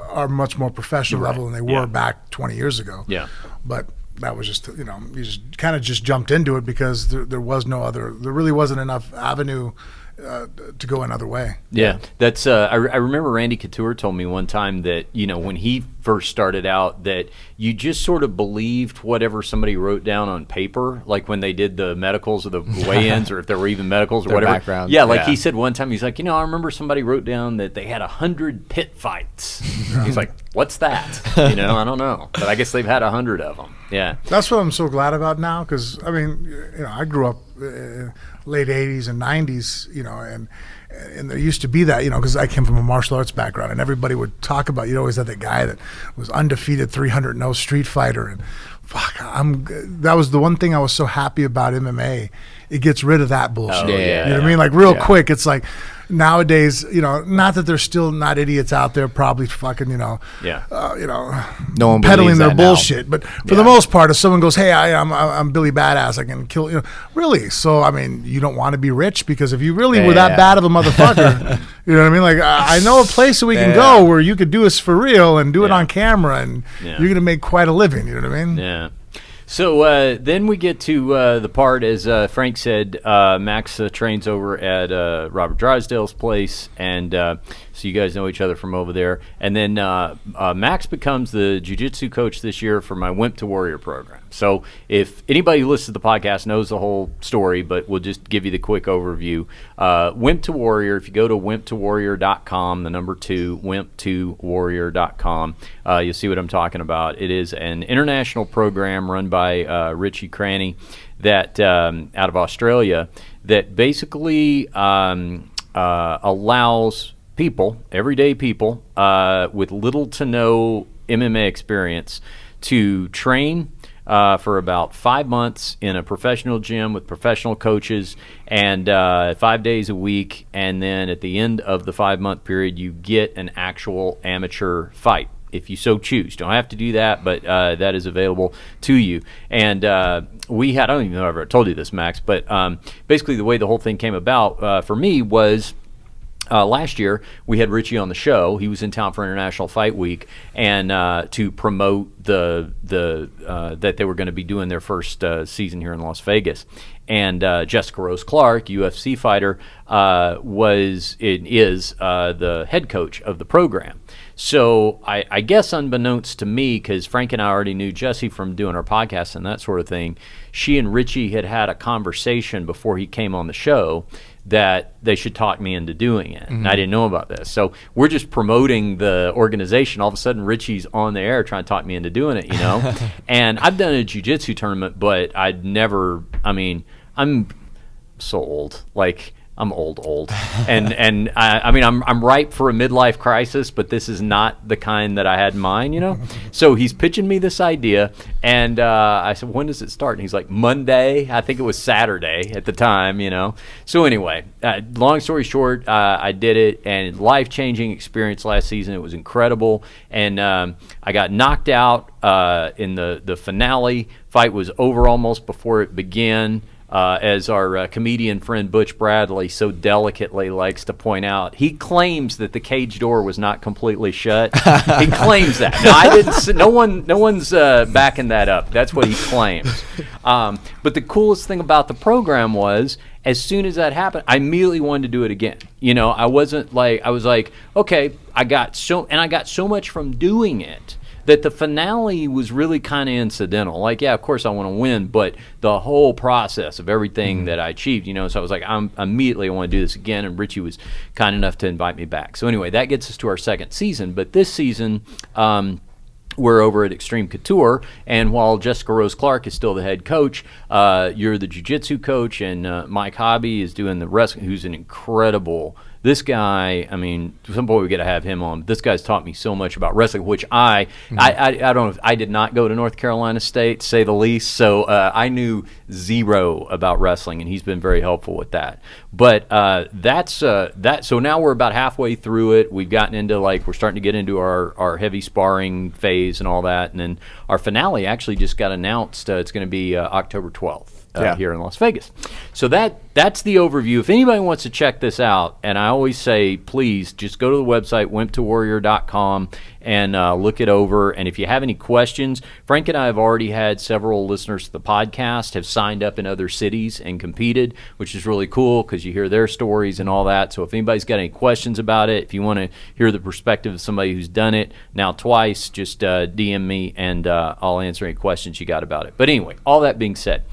B: are much more professional level than they were back 20 years ago.
A: Yeah.
B: But that was just, you know, you just kind of just jumped into it because there really wasn't enough avenue to go another way.
A: Yeah, that's. I remember Randy Couture told me one time that, you know, when he first started out, that you just sort of believed whatever somebody wrote down on paper, like when they did the medicals or the weigh-ins, or if there were even medicals or
C: their
A: whatever.
C: Background.
A: Yeah, like he said one time, he's like, you know, I remember somebody wrote down that they had 100 pit fights. He's like, what's that? You know, I don't know, but I guess they've had 100 of them. Yeah,
B: that's what I'm so glad about now, because I mean, you know, I grew up late 80s and 90s, you know, and there used to be that, you know, because I came from a martial arts background, and everybody would talk about, you always had that guy that was undefeated 300-0 street fighter, and that was the one thing I was so happy about MMA. It gets rid of that bullshit. You know what I mean? Like real quick, it's like nowadays, you know, not that there's still not idiots out there probably fucking, you know,
C: no one
B: peddling their bullshit. But for the most part, if someone goes, hey, I'm Billy Badass, I can kill, you know, really? So, I mean, you don't want to be rich, because if you really were that bad of a motherfucker, you know what I mean? Like, I know a place that we can go where you could do this for real and do it on camera, and you're going to make quite a living, you know what I mean?
A: Yeah. So then we get to the part, as Frank said, Max trains over at Robert Drysdale's place, and so you guys know each other from over there. And then Max becomes the jiu-jitsu coach this year for my Wimp to Warrior program. So if anybody who listens to the podcast knows the whole story, but we'll just give you the quick overview. Wimp to Warrior, if you go to wimptowarrior.com, the number 2, wimptowarrior.com, you'll see what I'm talking about. It is an international program run by Richie Cranny that out of Australia that basically allows people, everyday people, with little to no MMA experience to train for about 5 months in a professional gym with professional coaches and 5 days a week. And then at the end of the 5-month period, you get an actual amateur fight, if you so choose. Don't have to do that, but that is available to you. And we had, I don't even know if I ever told you this, Max, but basically the way the whole thing came about for me was last year we had Richie on the show. He was in town for International Fight Week, and to promote the that they were going to be doing their first season here in Las Vegas. And Jessica Rose Clark, UFC fighter, is the head coach of the program. So I guess unbeknownst to me, because Frank and I already knew Jesse from doing our podcast and that sort of thing, she and Richie had a conversation before he came on the show that they should talk me into doing it. And I didn't know about this. So we're just promoting the organization. All of a sudden, Richie's on the air trying to talk me into doing it, you know? And I've done a jiu-jitsu tournament, but I'd never, I'm so old. Like, I'm old. And I'm ripe for a midlife crisis, but this is not the kind that I had in mind, you know? So he's pitching me this idea, and I said, when does it start? And he's like, Monday. I think it was Saturday at the time, you know? So anyway, long story short, I did it, and life-changing experience last season. It was incredible. And I got knocked out in the finale. Fight was over almost before it began. As our comedian friend Butch Bradley so delicately likes to point out, he claims that the cage door was not completely shut. He claims that. Now, I didn't. No one's backing that up. That's what he claims. But the coolest thing about the program was, as soon as that happened, I immediately wanted to do it again. You know, I was like, okay, I got so much from doing it that the finale was really kind of incidental. Like, yeah, of course I want to win, but the whole process of everything that I achieved, you know, so I was like, I want to do this again, and Richie was kind enough to invite me back. So anyway, that gets us to our second season. But this season, we're over at Extreme Couture, and while Jessica Rose Clark is still the head coach, you're the jiu-jitsu coach, and Mike Hobby is doing the wrestling, who's an incredible... This guy, some point we got to have him on. This guy's taught me so much about wrestling, which I don't know. I did not go to North Carolina State, to say the least, so I knew zero about wrestling, and he's been very helpful with that. But that's that. So now we're about halfway through it. We've gotten into we're starting to get into our heavy sparring phase and all that, and then our finale actually just got announced. It's going to be October 12th. Here in Las Vegas. So that's the overview. If anybody wants to check this out, and I always say, please just go to the website, wimptowarrior.com, and look it over. And if you have any questions, Frank and I have already had several listeners to the podcast have signed up in other cities and competed, which is really cool because you hear their stories and all that. So if anybody's got any questions about it, if you want to hear the perspective of somebody who's done it now twice, just DM me, and I'll answer any questions you got about it. But anyway, all that being said,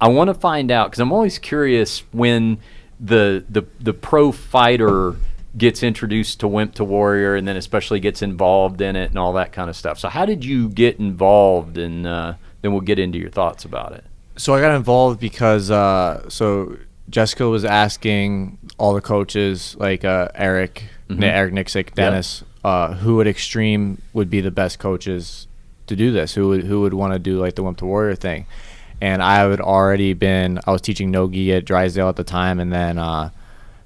A: I want to find out, because I'm always curious when the pro fighter gets introduced to Wimp to Warrior, and then especially gets involved in it and all that kind of stuff. So how did you get involved, and then we'll get into your thoughts about it.
C: So I got involved because so Jessica was asking all the coaches, like Eric Nixick, Dennis, who at Extreme would be the best coaches to do this, who would want to do like the Wimp to Warrior thing. And I was teaching no-gi at Drysdale at the time, and then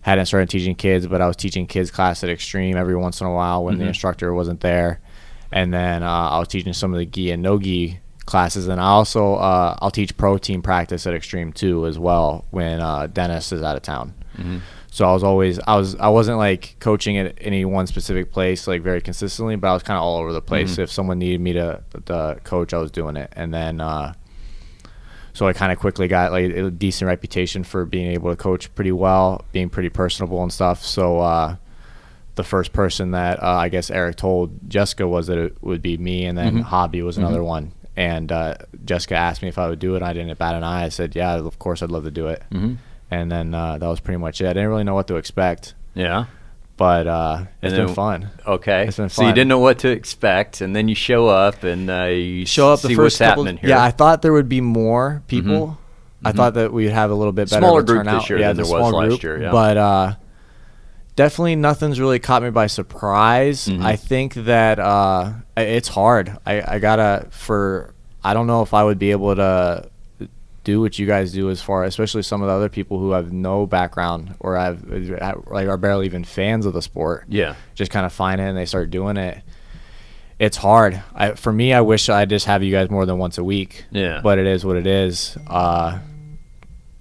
C: hadn't started teaching kids, but I was teaching kids class at Extreme every once in a while when the instructor wasn't there. And then I was teaching some of the gi and no-gi classes, and I also I'll teach pro team practice at Extreme too as well when Dennis is out of town. So I wasn't like coaching at any one specific place like very consistently, but I was kind of all over the place. If someone needed me to coach, I was doing it. And then So I kind of quickly got like a decent reputation for being able to coach pretty well, being pretty personable and stuff. So the first person that I guess Eric told Jessica was that it would be me, and then Hobby was another one. And Jessica asked me if I would do it. I didn't bat an eye. I said, yeah, of course I'd love to do it. And then that was pretty much it. I didn't really know what to expect.
A: Yeah.
C: But it's been fun.
A: Okay.
C: It's been fun.
A: So you didn't know what to expect, and then you show up, and you
C: show up
A: see
C: the first
A: what's
C: couple,
A: happening here.
C: Yeah, I thought there would be more people. I thought that we'd have a little bit better
A: Smaller
C: of a
A: group
C: turnout.
A: this year than there was last year. Yeah.
C: But definitely nothing's really caught me by surprise. I think that it's hard. I don't know if I would be able to do what you guys do, as far, especially some of the other people who have no background or are barely even fans of the sport.
A: Yeah. Just
C: kind of find it and they start doing it. It's hard. For me, I wish I just have you guys more than once a week.
A: Yeah.
C: But it is what it is.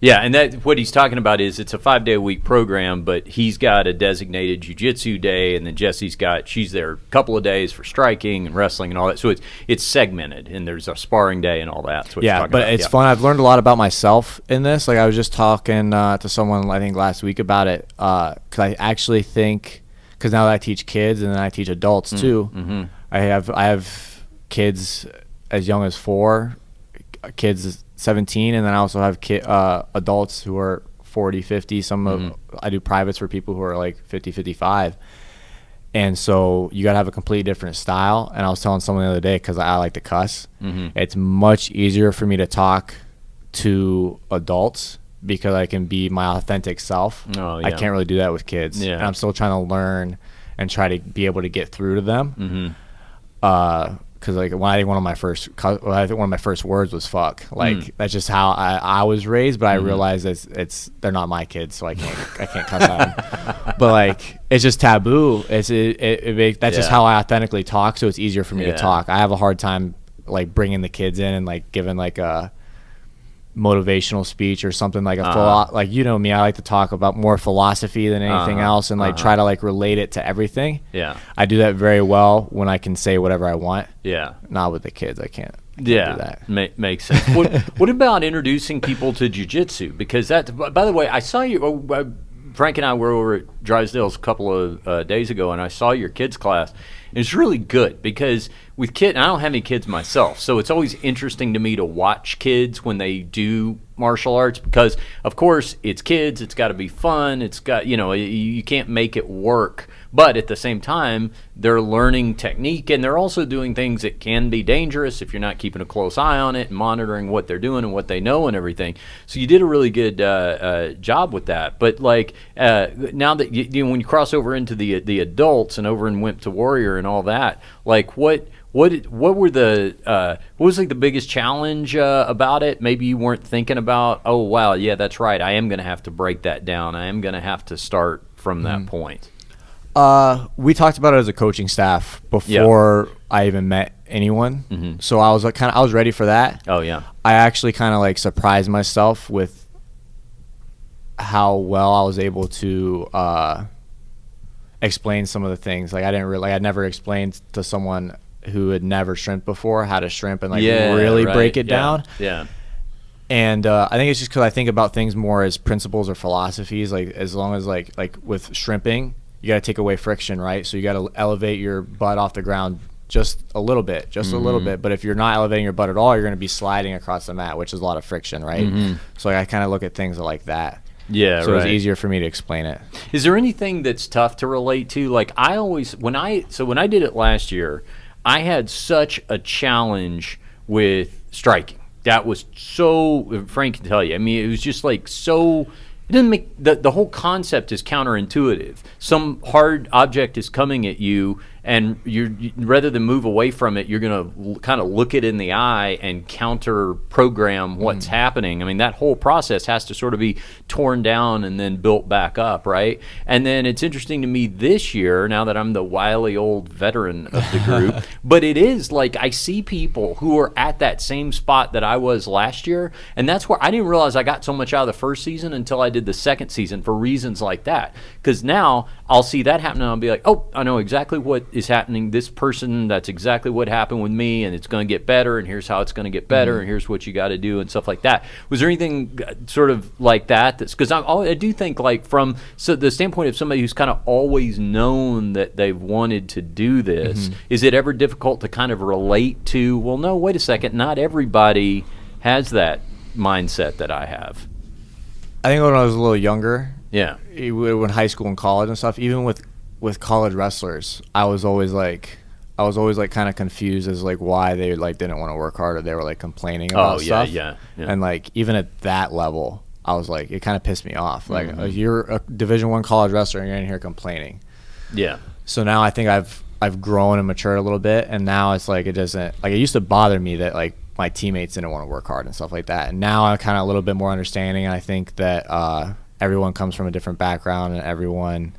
A: Yeah, and that what he's talking about is it's a 5-day-a-week program, but he's got a designated jiu-jitsu day, and then she's there a couple of days for striking and wrestling and all that. So it's segmented, and there's a sparring day and all that. That's what he's talking about.
C: It's fun. I've learned a lot about myself in this. Like I was just talking to someone I think last week about it, because I actually think, because now that I teach kids and then I teach adults too, I have kids as young as 4, kids 17, and then I also have adults who are 40, 50. I do privates for people who are like 50, 55. And so you got to have a completely different style. And I was telling someone the other day, because I like to cuss, it's much easier for me to talk to adults because I can be my authentic self.
A: Oh, yeah.
C: I can't really do that with kids.
A: Yeah.
C: And I'm still trying to learn and try to be able to get through to them. Because like I think one of my first words was "fuck." Like that's just how I was raised. But I realized they're not my kids, so I can't cuss at them. But like it's just taboo. That's just how I authentically talk. So it's easier for me to talk. I have a hard time like bringing the kids in and like giving like a motivational speech or something like like you know me, I like to talk about more philosophy than anything else, and like try to like relate it to everything. I do that very well when I can say whatever I want. Not with the kids, I can't do that.
A: Makes sense. What about introducing people to jiu-jitsu? Because that, by the way, I saw you, Frank and I were over at Drysdale's a couple of days ago, and I saw your kids class. It's really good because with kids, I don't have any kids myself, so it's always interesting to me to watch kids when they do martial arts because, of course, it's kids. It's got to be fun. It's got, you can't make it work. But at the same time, they're learning technique, and they're also doing things that can be dangerous if you're not keeping a close eye on it and monitoring what they're doing and what they know and everything. So you did a really good job with that. But like now that when you cross over into the adults and over in Wimp to Warrior and all that, like what was like the biggest challenge about it? Maybe you weren't thinking about, oh wow, yeah, that's right. I am going to have to break that down. I am going to have to start from that point.
C: We talked about it as a coaching staff before I even met anyone. So I was like, I was ready for that.
A: Oh yeah.
C: I actually kind of like surprised myself with how well I was able to explain some of the things. Like I'd never explained to someone who had never shrimped before how to shrimp and really break it down.
A: Yeah.
C: And I think it's just because I think about things more as principles or philosophies. Like as long as like with shrimping, you got to take away friction, right? So you got to elevate your butt off the ground just a little bit. But if you're not elevating your butt at all, you're going to be sliding across the mat, which is a lot of friction, right? So I kind of look at things like that.
A: Yeah,
C: so it's easier for me to explain it.
A: Is there anything that's tough to relate to? Like I always, when I did it last year, I had such a challenge with striking. That was so, Frank can tell you. I mean, it was just like so. It doesn't make the whole concept is counterintuitive. Some hard object is coming at you, and you rather than move away from it, you're going to kind of look it in the eye and counter program what's happening. I mean, that whole process has to sort of be torn down and then built back up, right? And then it's interesting to me this year, now that I'm the wily old veteran of the group, but it is like I see people who are at that same spot that I was last year, and that's where I didn't realize I got so much out of the first season until I did the second season for reasons like that. Because now I'll see that happen and I'll be like, oh, I know exactly what is happening. This person, that's exactly what happened with me, and it's going to get better, and here's how it's going to get better, and here's what you got to do, and stuff like that. Was there anything sort of like that? Because I do think, like, from the standpoint of somebody who's kind of always known that they've wanted to do this, is it ever difficult to kind of relate to, well, no, wait a second, not everybody has that mindset that I have?
C: I think when I was a little younger,
A: yeah,
C: when high school and college and stuff, even with college wrestlers, I was always like kind of confused as like why they like didn't want to work hard, or they were like complaining about stuff. Yeah. And like even at that level, I was like, it kind of pissed me off. Like you're a Division I college wrestler and you're in here complaining. Yeah. So now I think I've grown and matured a little bit, and now it's like it doesn't, like, it used to bother me that like my teammates didn't want to work hard and stuff like that. And now I'm kind of a little bit more understanding. And I think that everyone comes from a different background and everyone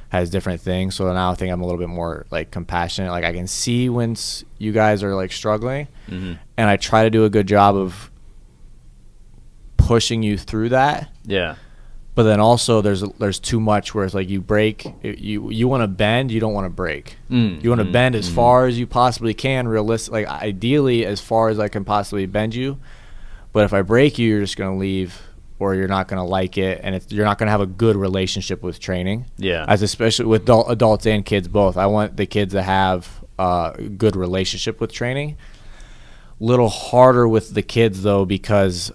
C: has different things. So now I think I'm a little bit more like compassionate. Like I can see when you guys are like struggling, and I try to do a good job of pushing you through that. Yeah. But then also there's too much where it's like you break, you want to bend, you don't want to break. You want to bend as far as you possibly can, like ideally as far as I can possibly bend you. But if I break you, you're just going to leave, or you're not going to like it, and you're not going to have a good relationship with training. Yeah. As especially with adults and kids both. I want the kids to have a good relationship with training. Little harder with the kids though, because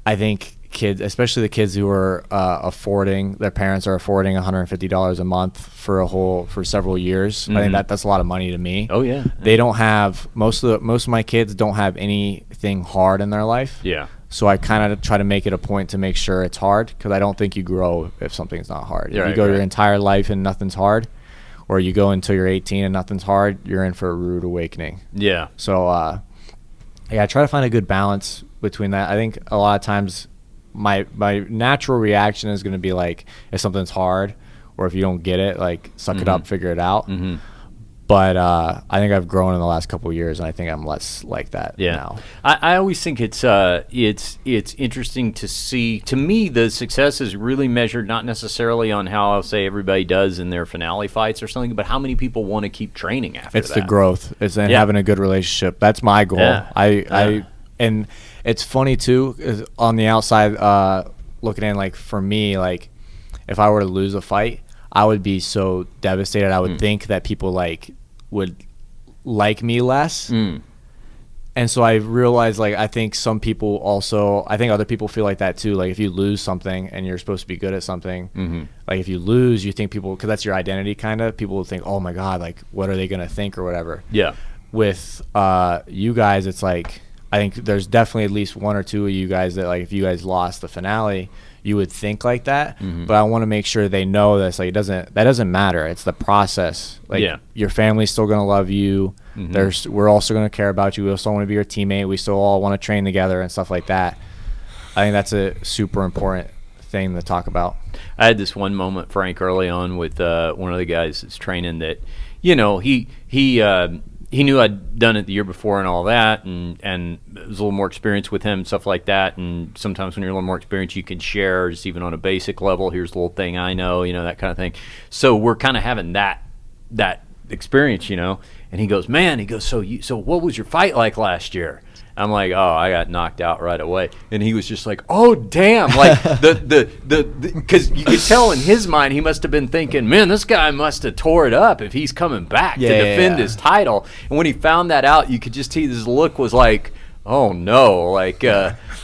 C: I think kids, especially the kids who are their parents are affording $150 a month for several years. I think that's a lot of money to me. Oh yeah. They don't have, most of my kids don't have anything hard in their life. Yeah. So I kind of try to make it a point to make sure it's hard, because I don't think you grow if something's not hard. If you go your entire life and nothing's hard, or you go until you're 18 and nothing's hard, you're in for a rude awakening. Yeah. So I try to find a good balance between that. I think a lot of times my natural reaction is going to be like, if something's hard or if you don't get it, like suck it up, figure it out. But I think I've grown in the last couple of years, and I think I'm less like that now. I always think it's interesting to see. To me, the success is really measured not necessarily on how I'll say everybody does in their finale fights or something, but how many people want to keep training after that. It's the growth. It's having a good relationship. That's my goal. Yeah. And it's funny too, is on the outside looking in, like for me, like if I were to lose a fight, I would be so devastated. I would think that people would like me less. And so I realized, like, I think some people also, I think other people feel like that too. Like if you lose something and you're supposed to be good at something, like if you lose, you think people, because that's your identity kind of, people will think, oh my God, like what are they going to think or whatever. Yeah. With you guys, it's like, I think there's definitely at least one or two of you guys that, like, if you guys lost the finale, you would think like that. But I want to make sure they know that, like, that doesn't matter. It's the process. Like, your family's still going to love you. We're also going to care about you. We still want to be your teammate. We still all want to train together and stuff like that. I think that's a super important thing to talk about.
A: I had this one moment, Frank, early on with one of the guys that's training that, you know, he knew I'd done it the year before and all that, and it was a little more experience with him and stuff like that. And sometimes when you're a little more experienced, you can share just even on a basic level. Here's a little thing I know, you know, that kind of thing. So we're kind of having that experience, you know. And he goes, so what was your fight like last year? I'm like, oh, I got knocked out right away. And he was just like, oh, damn. Like, because you could tell in his mind, he must have been thinking, man, this guy must have tore it up if he's coming back to defend his title. And when he found that out, you could just see his look was like, oh, no. Like,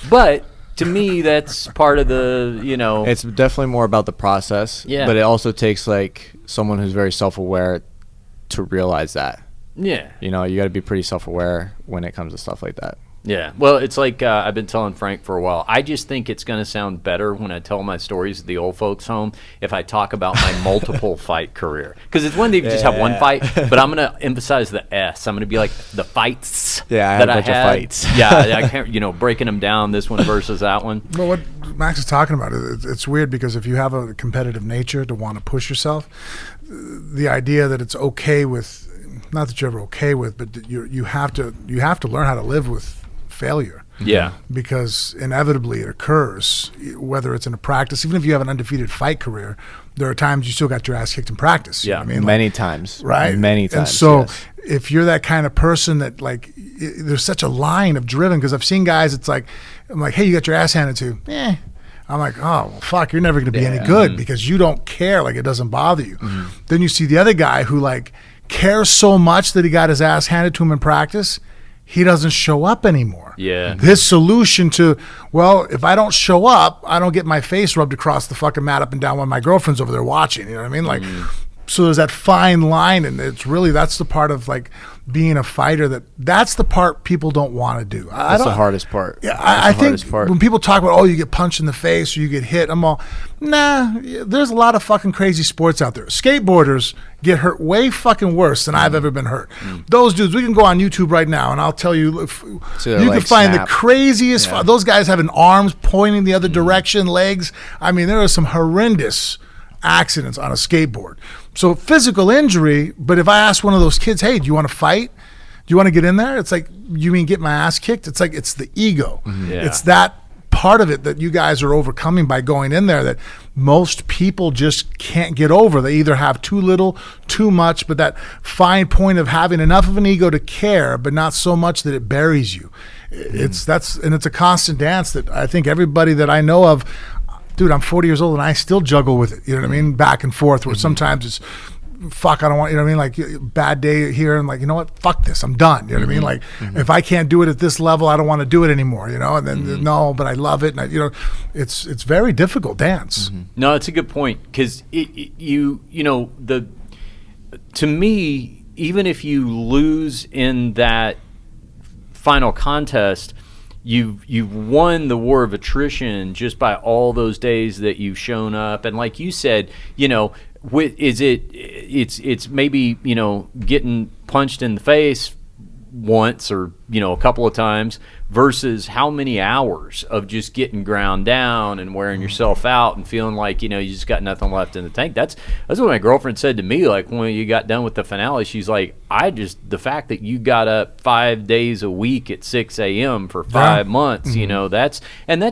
A: but to me, that's part of the, you know.
C: It's definitely more about the process. Yeah. But it also takes, like, someone who's very self-aware to realize that. Yeah. You know, you got to be pretty self-aware when it comes to stuff like that.
A: Yeah. Well, it's like I've been telling Frank for a while. I just think it's going to sound better when I tell my stories at the old folks' home if I talk about my multiple fight career. Because it's one thing if you just have one fight, but I'm going to emphasize the S. I'm going to be like the fights that I had. Of fights. Yeah. I can't, you know, breaking them down, this one versus that one.
B: Well, what Max is talking about, it's weird because if you have a competitive nature to want to push yourself, the idea that it's okay with, not that you're ever okay with, but you have to learn how to live with failure.
A: Yeah.
B: Because inevitably it occurs, whether it's in a practice, even if you have an undefeated fight career, there are times you still got your ass kicked in practice. You know what I mean?
C: Many times.
B: Right?
C: Many times.
B: And so
C: yes.
B: if you're that kind of person that there's such a line of driven, because I've seen guys, it's like, I'm like, hey, you got your ass handed to. I'm like, oh, well, fuck, you're never going to be any good because you don't care. Like, it doesn't bother you. Then you see the other guy who, like, cares so much that he got his ass handed to him in practice, he doesn't show up anymore.
A: Yeah.
B: His solution to, well, if I don't show up, I don't get my face rubbed across the fucking mat up and down when my girlfriend's over there watching. You know what I mean? Like, so there's that fine line, and it's really, that's the part of, like, being a fighter that's the part people don't want to do.
C: That's the hardest part.
B: Yeah, I think when people talk about, oh, you get punched in the face or you get hit, I'm all, nah, there's a lot of fucking crazy sports out there. Skateboarders get hurt way fucking worse than I've ever been hurt. Those dudes, we can go on YouTube right now and I'll tell you, you can find the craziest, those guys having arms pointing the other direction, legs. I mean, there are some horrendous accidents on a skateboard. So physical injury, but if I ask one of those kids, hey, do you want to fight? Do you want to get in there? It's like, you mean get my ass kicked? It's like, it's the ego. It's that part of it that you guys are overcoming by going in there that most people just can't get over. They either have too little, too much, but that fine point of having enough of an ego to care, but not so much that it buries you. It's a constant dance that I think everybody that I know of, dude, I'm 40 years old and I still juggle with it. You know what I mean? Back and forth, where sometimes it's, fuck, I don't want, you know what I mean? Like, bad day here, and like, you know what? Fuck this, I'm done. You know what I mean? Like, if I can't do it at this level, I don't want to do it anymore, you know? And then, no, but I love it. And it's very difficult dance.
A: No, it's a good point, because to me, even if you lose in that final contest, you've won the war of attrition just by all those days that you've shown up. And like you said, it's maybe, getting punched in the face once or, a couple of times versus how many hours of just getting ground down and wearing yourself out and feeling like, you just got nothing left in the tank. That's what my girlfriend said to me, like, when you got done with the finale. She's like, the fact that you got up 5 days a week at 6 a.m. for 5 months, that's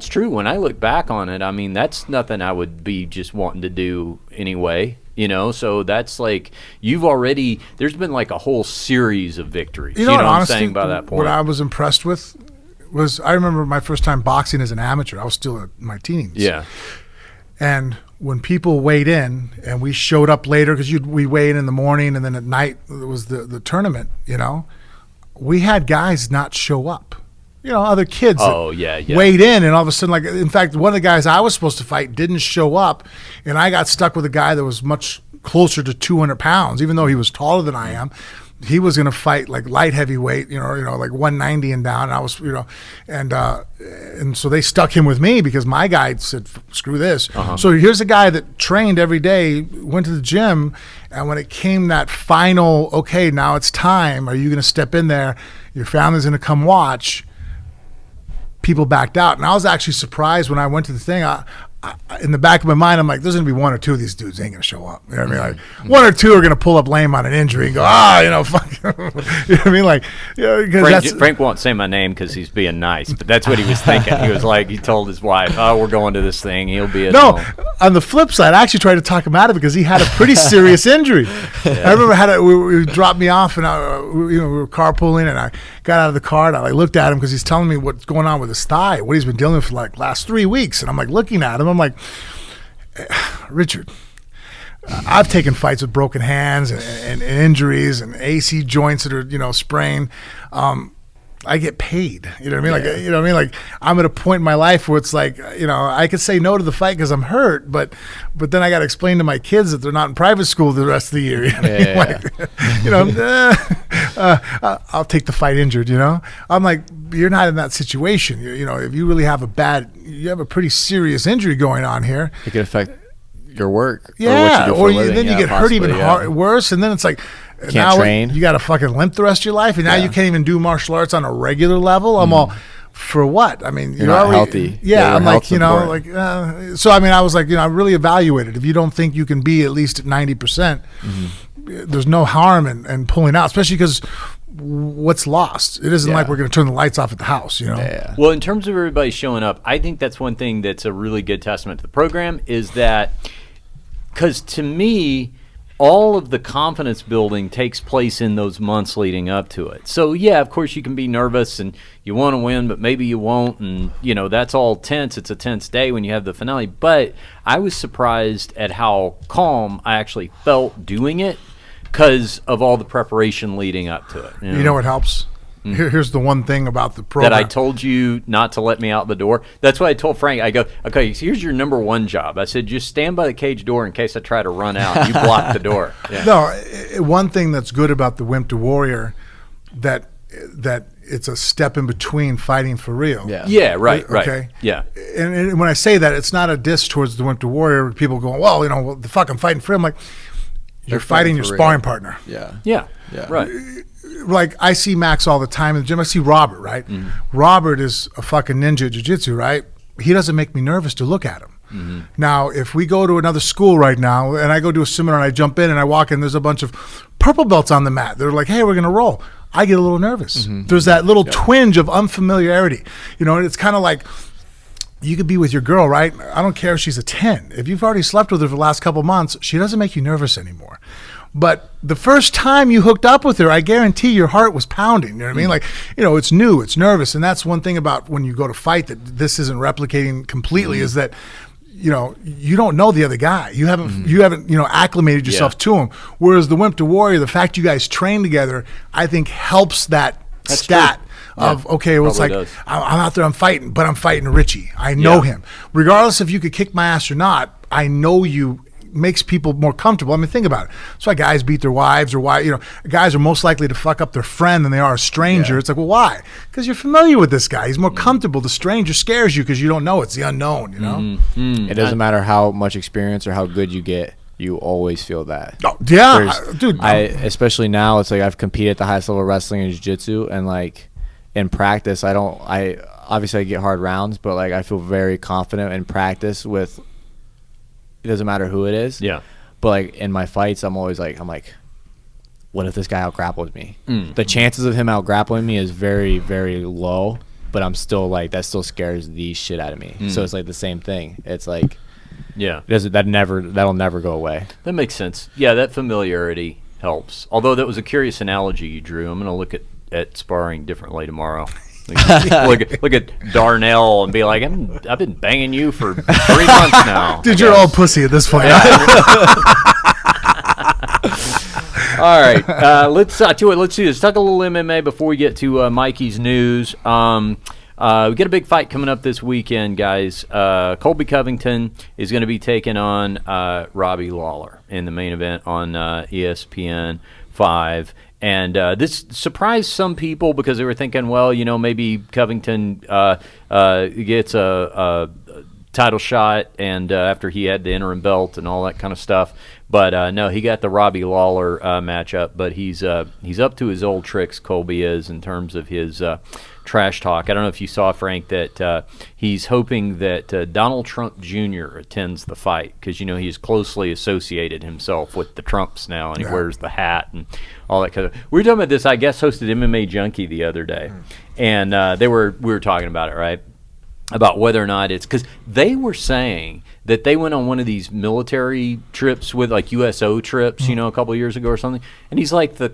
A: true. When I look back on it, I mean, that's nothing I would be just wanting to do anyway. So that's like, there's been like a whole series of victories. You know what I'm saying by that point?
B: What I was impressed with was, I remember my first time boxing as an amateur. I was still in my teens.
A: Yeah.
B: And when people weighed in and we showed up later, because we weighed in the morning and then at night it was the tournament, we had guys not show up. Other kids weighed in, and all of a sudden, like, in fact, one of the guys I was supposed to fight didn't show up, and I got stuck with a guy that was much closer to 200 pounds, even though he was taller than I am. He was going to fight like light heavyweight, like 190 and down. And I was, and so they stuck him with me because my guy said, screw this. So here's a guy that trained every day, went to the gym, and when it came that final, okay, now it's time, are you going to step in there? Your family's going to come watch. People backed out, and I was actually surprised when I went to the thing. In the back of my mind, I'm like, there's going to be one or two of these dudes ain't going to show up. You know what I mean? Like, one or two are going to pull up lame on an injury and go, fuck. You know what I mean? Like,
A: Frank won't say my name because he's being nice, but that's what he was thinking. He was like, he told his wife, oh, we're going to this thing. He'll be at home.
B: On the flip side, I actually tried to talk him out of it because he had a pretty serious injury. I remember we dropped me off, and we were carpooling, and I got out of the car, and I looked at him because he's telling me what's going on with his thigh, what he's been dealing with for like last 3 weeks. And I'm like looking at him, I'm like, Richard, I've taken fights with broken hands and injuries and AC joints that are, sprained. I get paid. You know what I mean? Like, you know what I mean? Like, I'm at a point in my life where it's like, I could say no to the fight because I'm hurt, but then I got to explain to my kids that they're not in private school the rest of the year. I'll take the fight injured. I'm like, you're not in that situation. If you really have you have a pretty serious injury going on here.
C: It could affect your work.
B: Yeah,
C: or what you do for a living.
B: Then you get hurt even worse, and then it's like,
C: can't train.
B: You got to fucking limp the rest of your life, and now you can't even do martial arts on a regular level. I'm all, for what? I mean,
C: you're not healthy.
B: Yeah, I'm like, so I mean, I was like, I really evaluated. If you don't think you can be at least at 90%, there's no harm in pulling out, especially because what's lost? It isn't like we're going to turn the lights off at the house, you know?
C: Yeah.
A: Well, in terms of everybody showing up, I think that's one thing that's a really good testament to the program is that, because to me, all of the confidence building takes place in those months leading up to it. So, yeah, of course, you can be nervous and you want to win, but maybe you won't. And, you know, that's all tense. It's a tense day when you have the finale. But I was surprised at how calm I actually felt doing it because of all the preparation leading up to it.
B: You know what helps? Here's the one thing about the program.
A: That I told you not to let me out the door. That's what I told Frank. I go, okay, so here's your number one job. I said, just stand by the cage door in case I try to run out. You block the door. Yeah.
B: No, one thing that's good about the Wimp to Warrior, that it's a step in between fighting for real.
A: Yeah, right.
B: Okay.
A: Yeah.
B: And when I say that, it's not a diss towards the Wimp to Warrior. People go, well, you know, the fuck, I'm fighting for real. I'm like, you're fighting your sparring partner.
A: Yeah. Right.
B: Like, I see Max all the time in the gym. I see Robert, right? Robert is a fucking ninja at jiu-jitsu, right? He doesn't make me nervous to look at him. Now, if we go to another school right now and I go to a seminar and I jump in and I walk in, there's a bunch of purple belts on the mat. They're like, hey, we're going to roll. I get a little nervous. There's that little twinge of unfamiliarity. You know, it's kind of like, you could be with your girl, right? I don't care if she's a 10. If you've already slept with her for the last couple months, she doesn't make you nervous anymore. But the first time you hooked up with her, I guarantee your heart was pounding. You know what I mean? Like, you know, it's new, it's nervous. And that's one thing about when you go to fight that this isn't replicating completely is that, you know, you don't know the other guy. You haven't, you know, acclimated yourself to him. Whereas the Wimp to Warrior, the fact you guys train together, I think helps that stat. Of okay, well, it's like I'm out there, I'm fighting, but I'm fighting Richie. I know him, regardless if you could kick my ass or not. I know you. Makes people more comfortable. I mean, think about it. That's why guys beat their wives, or why, you know, guys are most likely to fuck up their friend than they are a stranger. It's like, well, why? Because you're familiar with this guy. He's more comfortable. The stranger scares you because you don't know. It's the unknown. You know.
C: It doesn't matter how much experience or how good you get. You always feel that.
B: Oh, yeah, dude.
C: Especially now, it's like I've competed at the highest level of wrestling and jiu-jitsu, and like in practice, I obviously I get hard rounds, but like I feel very confident in practice with. It doesn't matter who it is. Yeah. But like in my fights, I'm always like, what if this guy out-grapples me? The chances of him out-grappling me is very, very low, but I'm still like, that still scares the shit out of me. So it's like the same thing. It's like, that'll never go away.
A: That makes sense. Yeah, that familiarity helps. Although that was a curious analogy you drew. I'm going to look at sparring differently tomorrow. look at Darnell and be like, I've been banging you for 3 months now.
B: Dude, you're all pussy at this point.
A: All right, let's do it. Let's do this. Talk a little MMA before we get to Mikey's news. We get a big fight coming up this weekend, guys. Colby Covington is going to be taking on Robbie Lawler in the main event on ESPN 5. And this surprised some people because they were thinking, well, you know, maybe Covington gets a title shot and after he had the interim belt and all that kind of stuff. But no, he got the Robbie Lawler matchup. But he's up to his old tricks, Colby is, in terms of his trash talk. I don't know if you saw, Frank, that he's hoping that Donald Trump Jr. attends the fight because, you know, he's closely associated himself with the Trumps now, and he wears the hat and all that kind of. We were talking about this. I guess hosted MMA Junkie the other day, and we were talking about it, right? About whether or not it's because they were saying that they went on one of these military trips with like USO trips, you know, a couple of years ago or something, and he's like the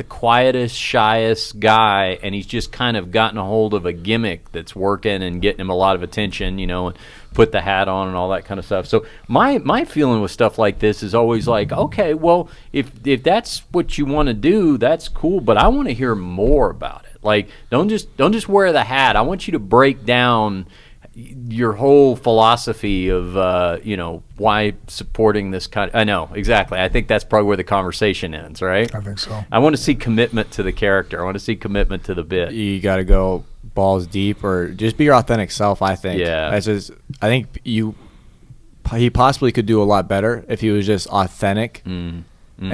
A: quietest, shyest guy, and he's just kind of gotten a hold of a gimmick that's working and getting him a lot of attention, you know, and put the hat on and all that kind of stuff. So my feeling with stuff like this is always like, okay, well, if that's what you want to do, that's cool, but I want to hear more about it. Like, don't just wear the hat. I want you to break down your whole philosophy of you know, why supporting this kind of, I know exactly. I think that's probably where the conversation ends, right?
B: I think so.
A: I want to see commitment to the character. I want to see commitment to the bit.
C: You got to go balls deep, or just be your authentic self. I think. Yeah. That's just. I think he possibly could do a lot better if he was just authentic, and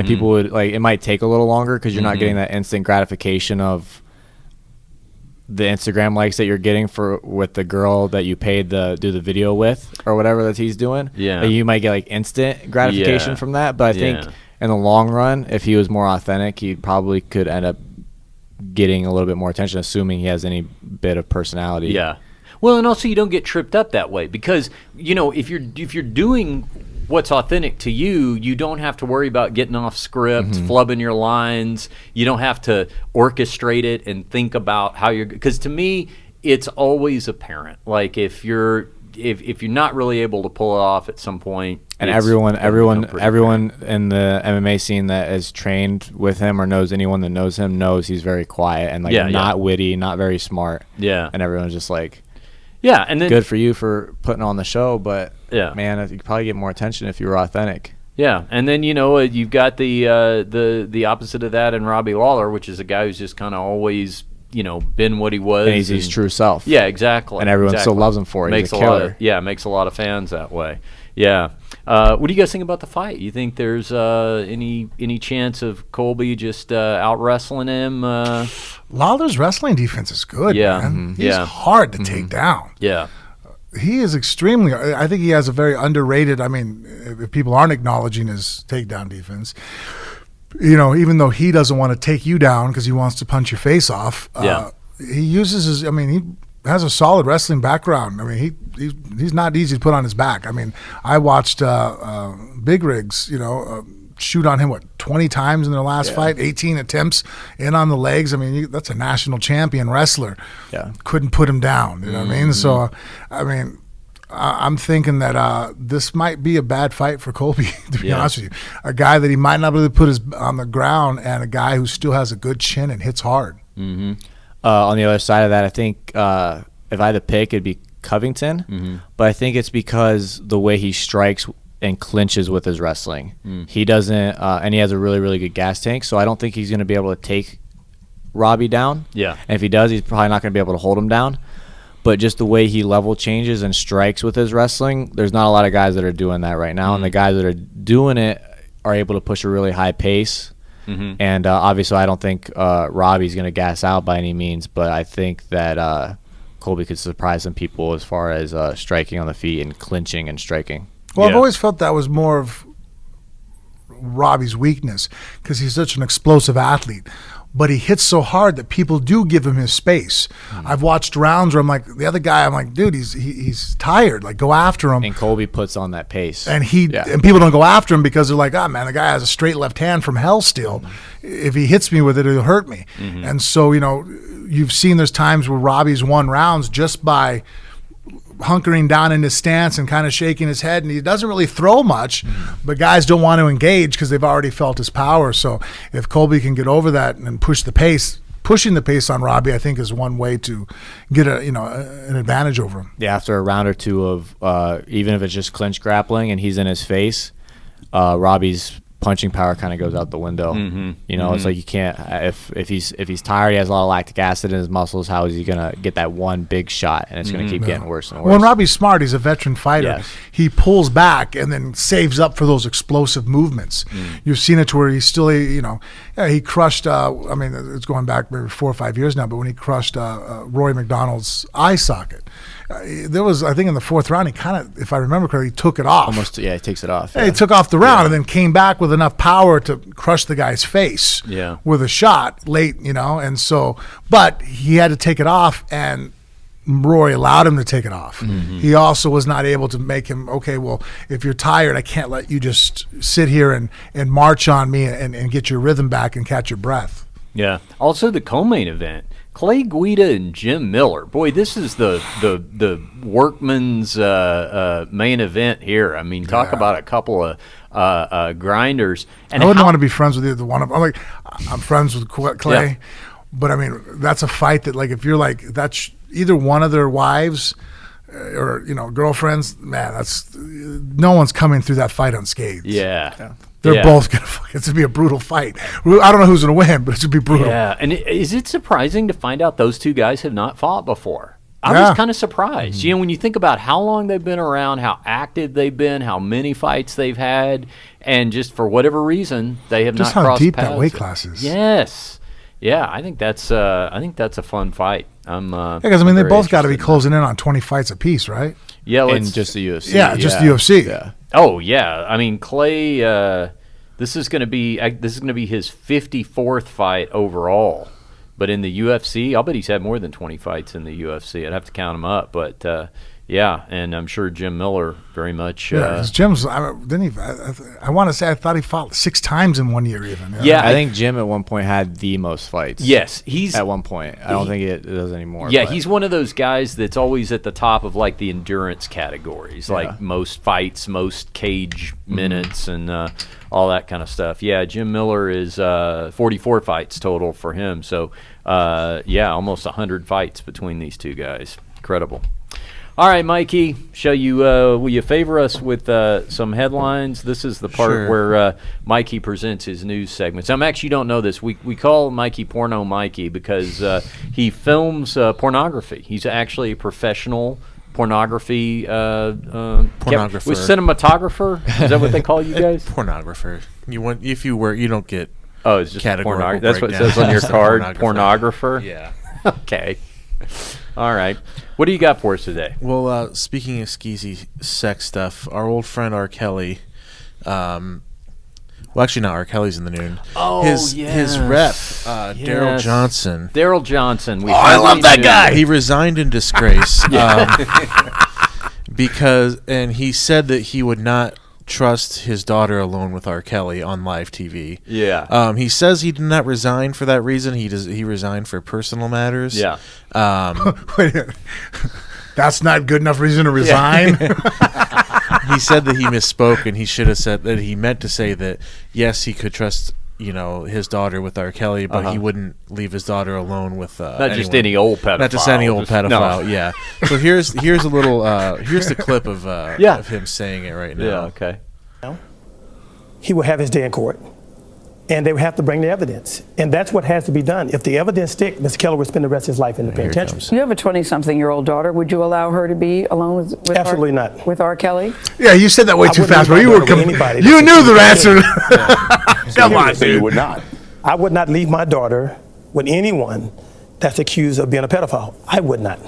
C: people would like. It might take a little longer because you're not getting that instant gratification of the Instagram likes that you're getting with the girl that you paid to do the video with or whatever that he's doing. Yeah. You might get like instant gratification from that. But I think in the long run, if he was more authentic, he probably could end up getting a little bit more attention, assuming he has any bit of personality.
A: Yeah. Well, and also you don't get tripped up that way because, if you're doing what's authentic to you, you don't have to worry about getting off script, flubbing your lines. You don't have to orchestrate it and think about how you're, because to me, it's always apparent. Like if you're not really able to pull it off at some point.
C: And everyone in the MMA scene that is trained with him or knows anyone that knows him knows he's very quiet and not witty, not very smart. Yeah. And everyone's just like, yeah, and then good for you for putting on the show, but man, you could probably get more attention if you were authentic.
A: Yeah, and then you've got the opposite of that in Robbie Lawler, which is a guy who's just kind of always been what he was.
C: And he's his true self.
A: Yeah, exactly.
C: And everyone still loves him for it. He's a killer.
A: Makes a lot of fans that way. Yeah. What do you guys think about the fight? You think there's any chance of Colby just out wrestling him?
B: Lawler's wrestling defense is good.
A: Yeah,
B: man. He's hard to take down.
A: Yeah.
B: He is extremely. I think he has a very underrated. I mean, if people aren't acknowledging his takedown defense, even though he doesn't want to take you down because he wants to punch your face off. He uses his. I mean, he has a solid wrestling background. I mean, he's not easy to put on his back. I mean, I watched Big Rigs, shoot on him 20 times in their last fight, 18 attempts in on the legs. I mean, that's a national champion wrestler. Yeah, couldn't put him down. You know what I mean? So, I mean, I'm thinking that this might be a bad fight for Colby. To be honest with you, a guy that he might not really put on the ground, and a guy who still has a good chin and hits hard.
C: Mm-hmm. On the other side of that, I think if I had to pick, it'd be Covington. Mm-hmm. But I think it's because the way he strikes and clinches with his wrestling. He doesn't, and he has a really, really good gas tank, so I don't think he's going to be able to take Robbie down. Yeah. And if he does, he's probably not going to be able to hold him down. But just the way he level changes and strikes with his wrestling, there's not a lot of guys that are doing that right now. And the guys that are doing it are able to push a really high pace. And obviously I don't think Robbie's going to gas out by any means, but I think that Colby could surprise some people as far as striking on the feet and clinching and striking.
B: Well, I've always felt that was more of Robbie's weakness because he's such an explosive athlete. But he hits so hard that people do give him his space. I've watched rounds where I'm like, the other guy, I'm like, dude, he's tired. Like, go after him.
C: And Colby puts on that pace.
B: And and people don't go after him because they're like, man, the guy has a straight left hand from hell still. If he hits me with it, it'll hurt me. And so, you've seen there's times where Robbie's won rounds just by hunkering down in his stance and kind of shaking his head, and he doesn't really throw much, but guys don't want to engage because they've already felt his power. So if Colby can get over that and push the pace, pushing the pace on Robbie, I think is one way to get an advantage over him.
C: Yeah, after a round or two of even if it's just clinch grappling and he's in his face, Robbie's punching power kind of goes out the window. It's like you can't if he's tired, he has a lot of lactic acid in his muscles. How is he gonna get that one big shot? And it's gonna keep getting worse and worse.
B: Well, and Robbie's smart. He's a veteran fighter. Yes. He pulls back and then saves up for those explosive movements. You've seen it to where he's still, he crushed. It's going back maybe 4 or 5 years now. But when he crushed Roy McDonald's eye socket. There was, I think, in the fourth round, he kind of, if I remember correctly, he took it off.
C: He takes it off.
B: Yeah. He took off the round and then came back with enough power to crush the guy's face with a shot late, and so, but he had to take it off, and Roy allowed him to take it off. He also was not able to make him, okay, well, if you're tired, I can't let you just sit here and march on me and get your rhythm back and catch your breath.
A: Yeah. Also, the co-main event. Clay Guida and Jim Miller. Boy, this is the workman's main event here. I mean, talk about a couple of grinders. And
B: I wouldn't want to be friends with either one of them. I'm friends with Clay, but I mean, that's a fight that, like, if you're like, that's either one of their wives or girlfriends, man, that's no one's coming through that fight unscathed.
A: Yeah.
B: They're both going to – it's going to be a brutal fight. I don't know who's going to win, but it's going to be brutal.
A: Yeah, and is it surprising to find out those two guys have not fought before? I was kind of surprised. When you think about how long they've been around, how active they've been, how many fights they've had, and just for whatever reason, they have
B: just
A: not crossed paths.
B: Just how deep that weight class is.
A: Yes. Yeah, I think that's a fun fight.
B: Because, they both got to be closing in on 20 fights apiece, right?
A: Yeah,
C: in just the UFC.
B: Yeah, just the UFC.
C: Yeah.
A: Oh yeah, I mean Clay. This is going to be his 54th fight overall. But in the UFC, I'll bet he's had more than 20 fights in the UFC. I'd have to count them up, but yeah, and I'm sure Jim Miller very much.
B: Yeah, 'cause Jim's didn't he? I want to say I thought he fought 6 times in 1 year even.
A: Yeah,
C: I think Jim at one point had the most fights.
A: Yes, he's
C: at one point. I don't think it does anymore.
A: Yeah,
C: but.
A: he's one of those guys that's always at the top of like the endurance categories, like most fights, most cage minutes, and all that kind of stuff. Yeah, Jim Miller is 44 fights total for him. So yeah, almost 100 fights between these two guys. Incredible. All right, Mikey, will you favor us with some headlines? This is the part where Mikey presents his news segments. Now, Max, you don't know this. We call Mikey Porno Mikey because he films pornography. He's actually a professional pornography
D: pornographer.
A: Cinematographer? Is that what they call you guys?
D: Pornographer. You don't get.
A: Oh, it's just
D: categorical.
A: That's what it says on your card. Pornographer.
D: Yeah.
A: Okay. All right. What do you got for us today?
D: Well, speaking of skeezy sex stuff, our old friend R. Kelly, well, actually not R. Kelly's in the news.
A: Oh,
D: his rep, Daryl Johnson.
A: Daryl Johnson.
D: I love that guy. He resigned in disgrace because he said that he would not trust his daughter alone with R. Kelly on live TV.
A: Yeah.
D: He says he did not resign for that reason. He resigned for personal matters.
A: Yeah.
B: Wait, that's not good enough reason to resign.
D: He said that he misspoke, and he should have said that he meant to say that yes, he could trust his daughter with R. Kelly, but he wouldn't leave his daughter alone with
A: not just any old pedophile.
D: Not just any old pedophile. No. Yeah. So here's a little here's the clip of him saying it right now.
A: Yeah. Okay.
E: He will have his day in court, and they will have to bring the evidence, and that's what has to be done. If the evidence sticks, Mr. Keller will spend the rest of his life in the penitentiary.
F: You have a 20-something-year-old daughter. Would you allow her to be alone with
E: Absolutely not.
F: With R. Kelly?
B: Yeah, you said that way too fast, bro. You knew the answer. Come on, dude.
G: You would not.
E: I would not leave my daughter with anyone that's accused of being a pedophile. I would not.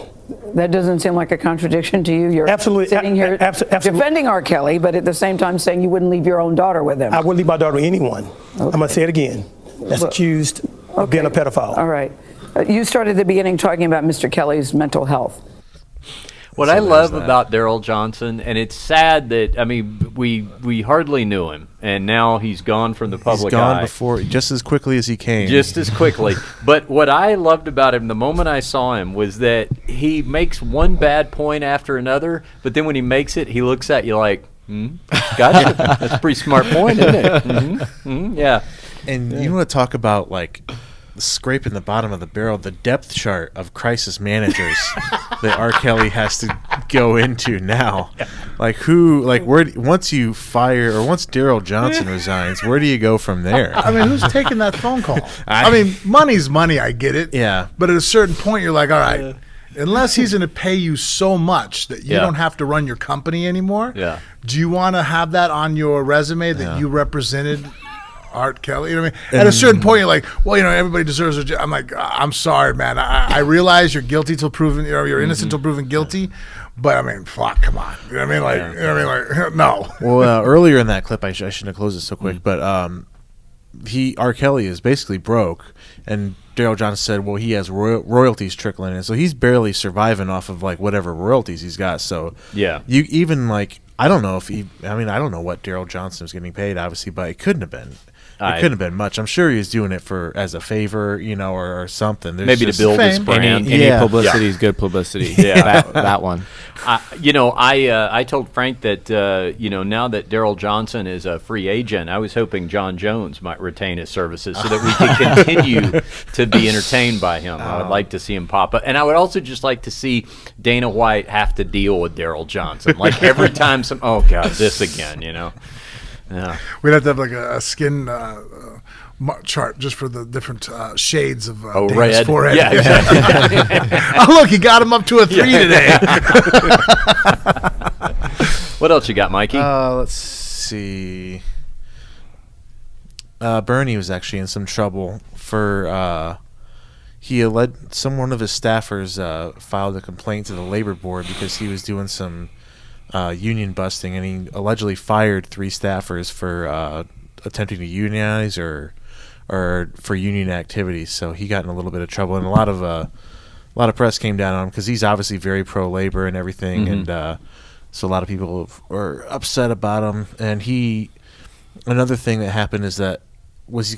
F: That doesn't seem like a contradiction to you. You're
E: absolutely
F: sitting here
E: absolutely
F: defending R. Kelly, but at the same time saying you wouldn't leave your own daughter with him.
E: I wouldn't leave my daughter with anyone. Okay. I'm going to say it again. That's accused of being a pedophile.
F: All right. You started at the beginning talking about Mr. Kelly's mental health.
A: What I love about Daryl Johnson, and it's sad that we hardly knew him, and now he's gone from the public eye.
D: He's gone before, just as quickly as he came.
A: Just as quickly. But what I loved about him the moment I saw him was that he makes one bad point after another, but then when he makes it, he looks at you like, gotcha. That's a pretty smart point, isn't it? Yeah.
D: And you want to talk about like scraping the bottom of the barrel, the depth chart of crisis managers that R. Kelly has to go into now. Like once you fire or once Daryl Johnson resigns, where do you go from there?
B: I mean, who's taking that phone call? I mean, money's money, I get it.
D: Yeah.
B: But at a certain point, you're like, all right, unless he's going to pay you so much that you don't have to run your company anymore, do you want to have that on your resume that you represented Art Kelly? You know what I mean? At a certain point, you're like, well, everybody deserves a job. I'm like, I'm sorry, man. I realize you're guilty till proven, you're innocent till proven guilty. But I mean, fuck, come on. You know what I mean? Like, no.
D: Well, earlier in that clip, I shouldn't have closed it so quick, but R. Kelly is basically broke, and Daryl Johnson said, well, he has royalties trickling in, so he's barely surviving off of like whatever royalties he's got. So you even like, I don't know I don't know what Daryl Johnson was getting paid, obviously, but it couldn't have been. It couldn't have been much. I'm sure he was doing it as a favor, or something. There's
A: maybe to build his brand.
C: Any publicity is good publicity. that one.
A: I told Frank that now that Daryl Johnson is a free agent, I was hoping John Jones might retain his services so that we could continue to be entertained by him. I would like to see him pop up, and I would also just like to see Dana White have to deal with Daryl Johnson. Like every time this again, Yeah.
B: We'd have to have like a skin chart just for the different shades of Dana's forehead.
A: Yeah, exactly.
B: Oh, look, he got him up to a 3 today.
A: What else you got, Mikey?
D: Let's see. Bernie was actually in some trouble for one of his staffers filed a complaint to the labor board because he was doing some union busting, and he allegedly fired 3 staffers for attempting to unionize or or for union activities. So he got in a little bit of trouble, and a lot of press came down on him because he's obviously very pro labor and everything, and so a lot of people were upset about him. And another thing that happened is that he was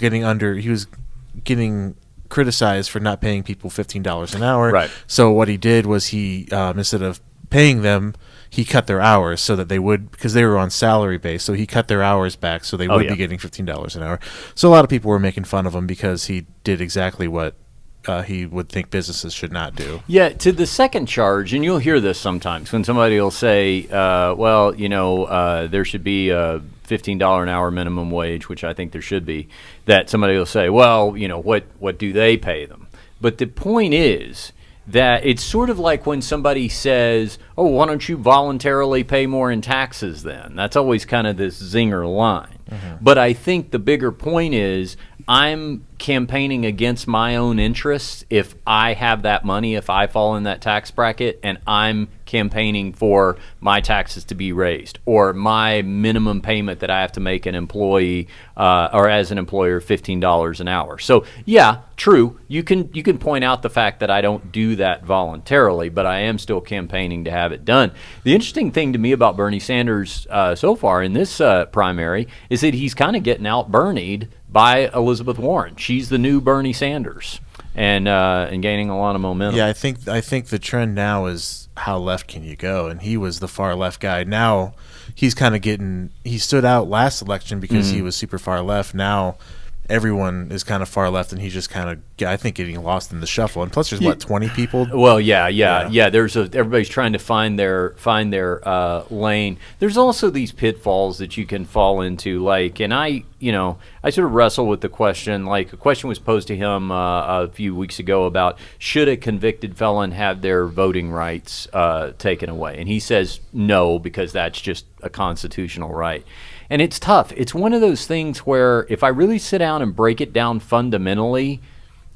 D: getting criticized for not paying people $15 an hour.
A: Right.
D: So what he did was he instead of paying them, he cut their hours so that they would, because they were on salary base, so he cut their hours back so they would be getting $15 an hour. So a lot of people were making fun of him because he did exactly what he would think businesses should not do.
A: Yeah, to the second charge, and you'll hear this sometimes when somebody will say, there should be a $15 an hour minimum wage, which I think there should be, that somebody will say, well, what do they pay them? But the point is that it's sort of like when somebody says, oh, why don't you voluntarily pay more in taxes then? That's always kind of this zinger line. But I think the bigger point is I'm campaigning against my own interests if I have that money, if I fall in that tax bracket, and I'm campaigning for my taxes to be raised or my minimum payment that I have to make an employee or as an employer $15 an hour. So yeah, true. You can point out the fact that I don't do that voluntarily, but I am still campaigning to have it done. The interesting thing to me about Bernie Sanders so far in this primary is that he's kind of getting out-Bernied by Elizabeth Warren. She's the new Bernie Sanders, and gaining a lot of momentum.
D: Yeah, I think the trend now is how left can you go, and he was the far left guy. Now he's kind of he stood out last election because he was super far left. Now everyone is kind of far left, and he's just kind of, I think, getting lost in the shuffle. And plus, there's 20 people.
A: Well, yeah. Everybody's trying to find their lane. There's also these pitfalls that you can fall into. And I sort of wrestle with the question. Like, a question was posed to him a few weeks ago about should a convicted felon have their voting rights taken away, and he says no, because that's just a constitutional right. And it's tough. It's one of those things where if I really sit down and break it down fundamentally,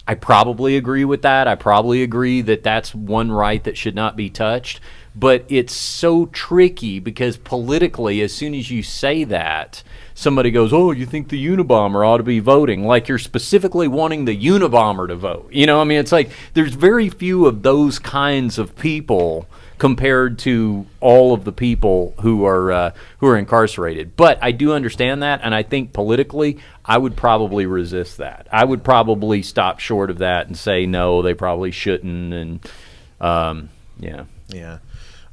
A: I probably agree with that. I probably agree that that's one right that should not be touched. But it's so tricky because politically, as soon as you say that, somebody goes, oh, you think the Unabomber ought to be voting, like you're specifically wanting the Unabomber to vote. It's like there's very few of those kinds of people compared to all of the people who are incarcerated. But I do understand that, and I think politically I would probably resist that. I would probably stop short of that and say no, they probably shouldn't. And
D: yeah.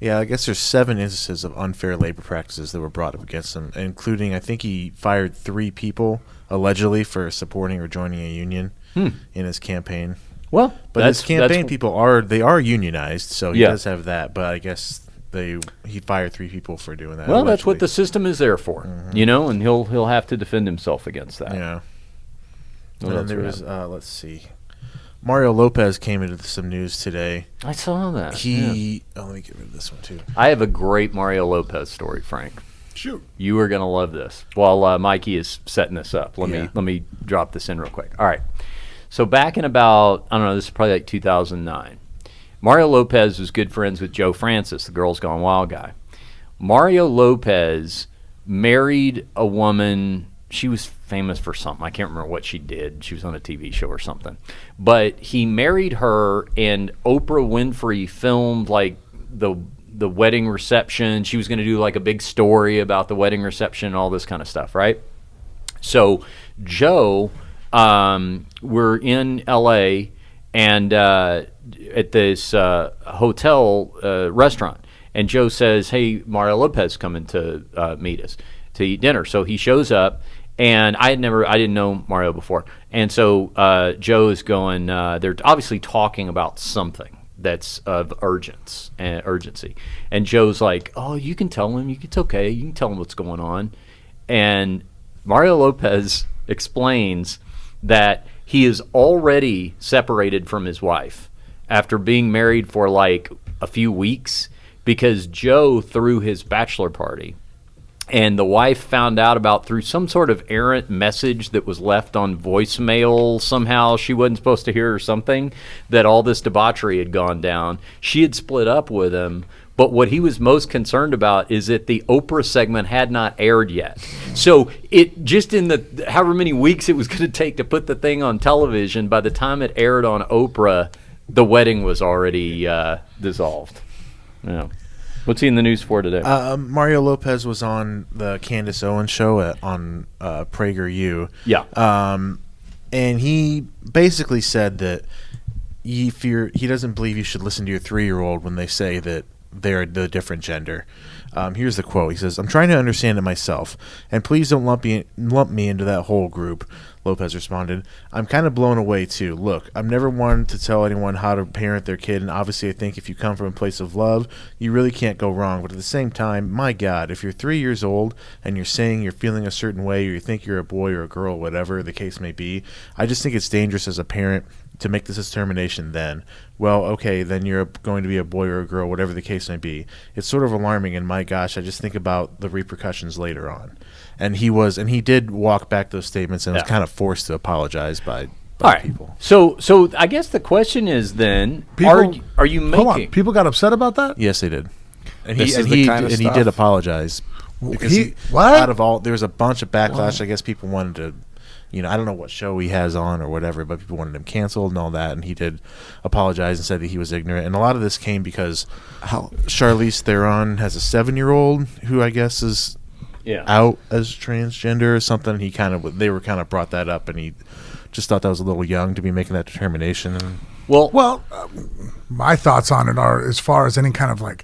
D: I guess there's 7 instances of unfair labor practices that were brought up against him, including I think he fired 3 people allegedly for supporting or joining a union in his campaign.
A: Well,
D: but his campaign people are unionized, so he does have that. But I guess he fired 3 people for doing that.
A: Well,
D: allegedly.
A: That's what the system is there for, and he'll have to defend himself against that.
D: Yeah. And then there was let's see, Mario Lopez came into some news today.
A: I saw that.
D: Let me get rid of this one too.
A: I have a great Mario Lopez story, Frank.
B: Shoot.
A: You are gonna love this. While Mikey is setting this up, let me drop this in real quick. All right. So back in about, I don't know, this is probably like 2009, Mario Lopez was good friends with Joe Francis, the Girls Gone Wild guy. Mario Lopez married a woman. She was famous for something. I can't remember what she did. She was on a TV show or something. But he married her, and Oprah Winfrey filmed like the wedding reception. She was going to do like a big story about the wedding reception and all this kind of stuff, right? So Joe... we're in L.A. and at this hotel restaurant, and Joe says, "Hey, Mario Lopez coming to meet us to eat dinner." So he shows up, and I didn't know Mario before, and so Joe is going. They're obviously talking about something that's of urgency, and Joe's like, "Oh, you can tell him. It's okay. You can tell him what's going on," and Mario Lopez explains that he is already separated from his wife after being married for like a few weeks because Joe threw his bachelor party, and the wife found out about through some sort of errant message that was left on voicemail. Somehow she wasn't supposed to hear or something, that all this debauchery had gone down. She had split up with him But what he was most concerned about is that the Oprah segment had not aired yet. So it just in the however many weeks it was going to take to put the thing on television, by the time it aired on Oprah, the wedding was already dissolved. Yeah. What's he in the news for today?
D: Mario Lopez was on the Candace Owens show on PragerU.
A: Yeah.
D: And he basically said that he doesn't believe you should listen to your 3-year-old when they say that they're the different gender. Here's the quote. He says, "I'm trying to understand it myself, and please don't lump me into that whole group." Lopez responded, "I'm kind of blown away too. Look, I've never wanted to tell anyone how to parent their kid, and obviously I think if you come from a place of love, you really can't go wrong. But at the same time, my God, if you're 3 years old and you're saying you're feeling a certain way, or you think you're a boy or a girl, whatever the case may be, I just think it's dangerous as a parent to make this determination then. Well, okay, then you're going to be a boy or a girl, whatever the case may be. It's sort of alarming, and my gosh, I just think about the repercussions later on." And he did walk back those statements and was kind of forced to apologize by people.
A: So I guess the question is then, are you making?
B: Hold on, people got upset about that?
D: Yes, they did. And
C: This is the
D: he
C: kind of
D: and he
C: stuff.
D: did apologize. Because
B: what?
D: Out of all, there was a bunch of backlash. I guess people wanted to, I don't know what show he has on or whatever, but people wanted him canceled and all that. And he did apologize and said that he was ignorant. And a lot of this came because Charlize Theron has a 7-year-old who I guess is out as transgender or something. They were kind of brought that up, and he just thought that was a little young to be making that determination.
B: Well, my thoughts on it are, as far as any kind of like,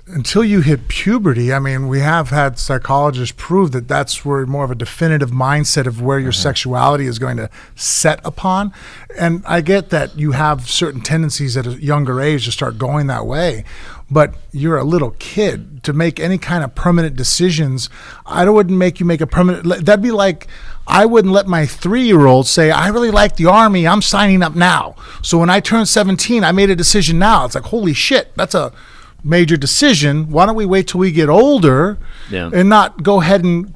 B: until you hit puberty, I mean, we have had psychologists prove that that's where more of a definitive mindset of where your sexuality is going to set upon. And I get that you have certain tendencies at a younger age to start going that way, but you're a little kid. To make any kind of permanent decisions, I wouldn't make you make a permanent. That'd be like, I wouldn't let my 3-year-old say, "I really like the Army, I'm signing up now. So when I turn 17, I made a decision now." It's like, holy shit, that's a major decision. Why don't we wait till we get older and not go ahead and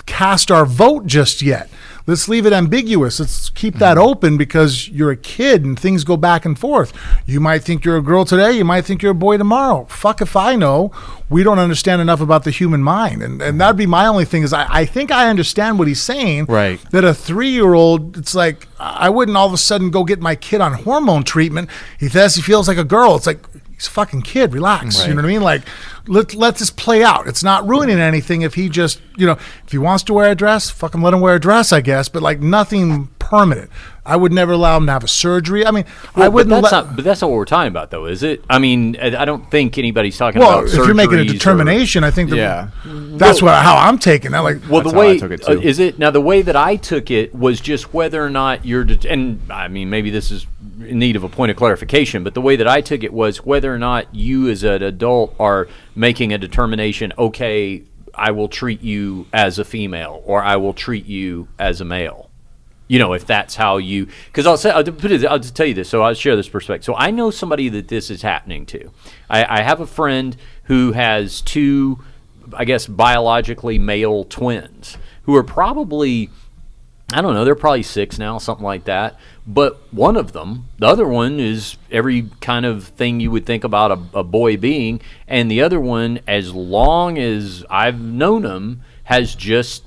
B: cast our vote just yet? Let's leave it ambiguous. Let's keep that open, because you're a kid and things go back and forth. You might think you're a girl today. You might think you're a boy tomorrow. Fuck if I know. We don't understand enough about the human mind. And that'd be my only thing is I think I understand what he's saying.
D: Right.
B: That a 3-year-old, it's like, I wouldn't all of a sudden go get my kid on hormone treatment. He says he feels like a girl. It's like, he's a fucking kid. Relax.
D: Right.
B: You know what I mean? Like, let this play out. It's not ruining anything if he just, if he wants to wear a dress, fucking let him wear a dress, I guess. But like, nothing permanent. I would never allow him to have a surgery. I mean, I wouldn't.
A: But that's not what we're talking about, though, is it? I mean, I don't think anybody's talking about.
B: Well, if you're making a determination, I think that's how I'm taking that. Like,
A: well,
C: that's
A: the way
C: how I took it too.
A: Is it now? The way that I took it was just whether or not you're, and I mean, maybe this is in need of a point of clarification, but the way that I took it was whether or not you, as an adult, are making a determination. Okay, I will treat you as a female, or I will treat you as a male. If that's how you, because I'll just tell you this, so I'll share this perspective. So I know somebody that this is happening to. I have a friend who has 2, I guess, biologically male twins who are probably, I don't know, they're probably 6 now, something like that. But one of them, the other one is every kind of thing you would think about a boy being, and the other one, as long as I've known him, has just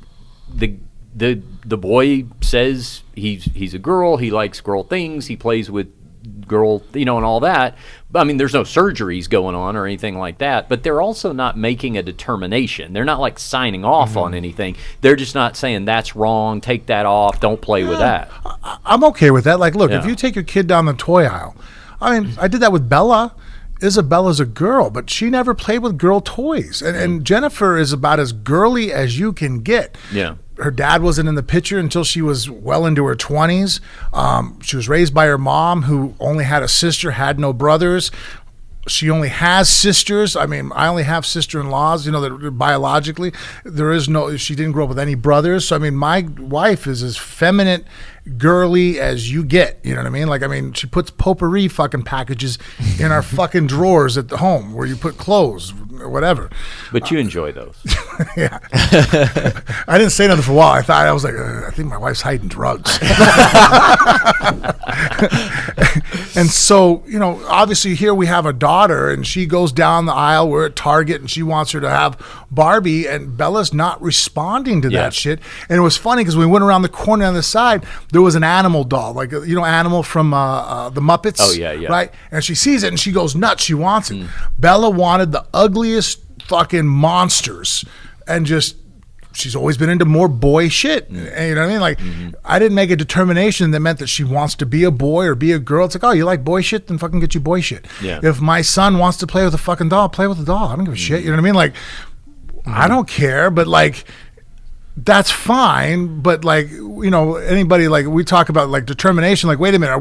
A: the boy says he's a girl, he likes girl things, he plays with girl, and all that. I mean, there's no surgeries going on or anything like that, but they're also not making a determination. They're not like signing off on anything. They're just not saying that's wrong, take that off, don't play with that.
B: I'm okay with that. Like, look, if you take your kid down the toy aisle, I mean, I did that with Bella. Isabella's a girl, but she never played with girl toys. And Jennifer is about as girly as you can get.
A: Yeah.
B: Her dad wasn't in the picture until she was well into her 20s. She was raised by her mom, who only had a sister, had no brothers. She only has sisters. I mean, I only have sister-in-laws, that biologically. She didn't grow up with any brothers. So, I mean, my wife is as feminine, girly as you get. You know what I mean? Like, I mean, she puts potpourri fucking packages in our fucking drawers at the home where you put clothes or whatever.
A: But you enjoy those.
B: Yeah. I didn't say nothing for a while. I was like, I think my wife's hiding drugs. And so, you know, obviously here we have a daughter and she goes down the aisle. We're at Target and she wants her to have Barbie, and Bella's not responding to that shit. And it was funny because we went around the corner on the side, there was an animal doll, like, you know, Animal from the Muppets.
A: Oh, yeah, yeah.
B: Right? And she sees it and she goes nuts. She wants it. Bella wanted the ugliest fucking monsters, and just, she's always been into more boy shit. And you know what I mean? Like, I didn't make a determination that meant that she wants to be a boy or be a girl. It's like, oh, you like boy shit? Then fucking get you boy shit. Yeah. If my son wants to play with a fucking doll, play with a doll. I don't give a shit. You know what I mean? Like, I don't care, but like, that's fine. But like, you know, anybody, like, we talk about like determination, like, wait a minute,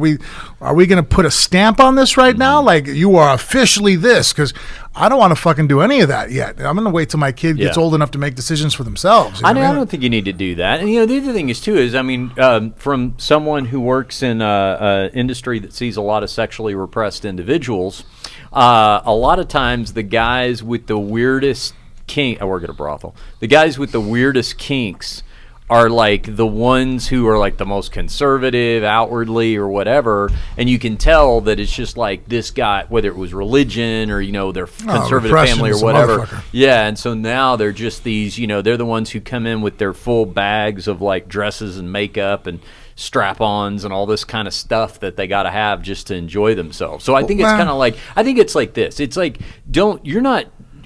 B: are we going to put a stamp on this right now? Like, you are officially this, because I don't want to fucking do any of that yet. I'm going to wait till my kid gets old enough to make decisions for themselves.
A: I don't think you need to do that. And, you know, the other thing is, too, is, I mean, from someone who works in an industry that sees a lot of sexually repressed individuals, a lot of times the guys with the weirdest I work at a brothel. The guys with the weirdest kinks are like the ones who are like the most conservative outwardly or whatever, and you can tell that it's just like this guy, whether it was religion or, you know, their conservative family or whatever. Yeah, and so now they're just these, you know, they're the ones who come in with their full bags of like dresses and makeup and strap-ons and all this kind of stuff that they got to have just to enjoy themselves. So I think it's kind of like, I think it's like this. It's like,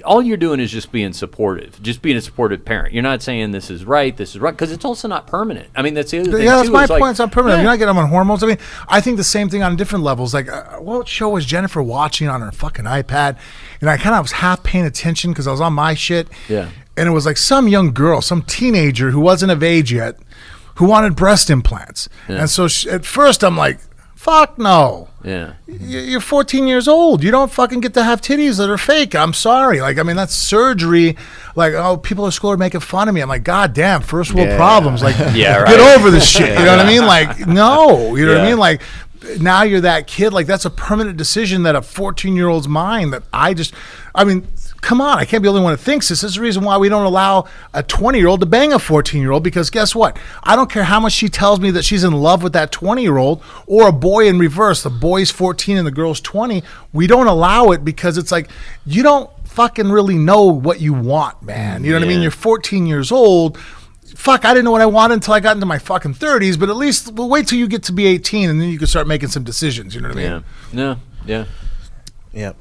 A: all you're doing is just being supportive, just being a supportive parent. You're not saying this is right, because it's also not permanent. I mean, that's the other thing.
B: Yeah, that's my point. It's not permanent. You're not getting them on hormones. I mean, I think the same thing on different levels. Like, what show was Jennifer watching on her fucking iPad? And I kind of was half paying attention because I was on my shit. Yeah. And it was like some young girl, some teenager who wasn't of age yet, who wanted breast implants. Yeah. And so at first I'm like, fuck no. Yeah. You're 14 years old. You don't fucking get to have titties that are fake. I'm sorry. Like, I mean, that's surgery. Like, oh, people at school are making fun of me. I'm like, God damn, first world problems. Like, get over this shit. You know what I mean? Like, no. You know what I mean? Like, now you're that kid. Like, that's a permanent decision that a 14-year-old's mind that I mean, come on, I can't be the only one that thinks this. This is the reason why we don't allow a 20-year-old to bang a 14-year-old, because guess what? I don't care how much she tells me that she's in love with that 20-year-old, or a boy in reverse. The boy's 14 and the girl's 20. We don't allow it because it's like, you don't fucking really know what you want, man. You know what I mean? You're 14 years old. Fuck, I didn't know what I wanted until I got into my fucking 30s, but at least we'll wait till you get to be 18 and then you can start making some decisions. You know what I mean?
A: Yeah.
D: Yep.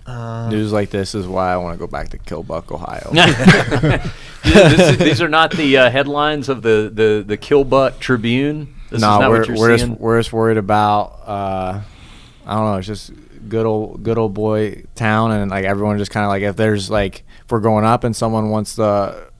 C: News like this is why I want to go back to Killbuck, Ohio.
A: These are not the headlines of the Killbuck Tribune.
C: No, we're just worried about. I don't know. It's just good old boy town, and like everyone just kind of like, if we're growing up and someone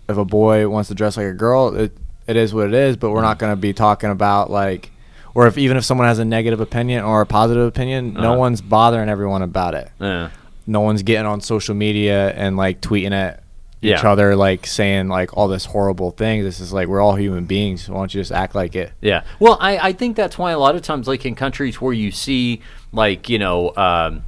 C: if a boy wants to dress like a girl, it is what it is. But we're not going to be talking about like. Or even if someone has a negative opinion or a positive opinion, no one's bothering everyone about it. Yeah. No one's getting on social media and like tweeting at each other, like saying like all this horrible things. This is like, we're all human beings. Why don't you just act like it?
A: Yeah. Well, I think that's why a lot of times, like in countries where you see like, marijuana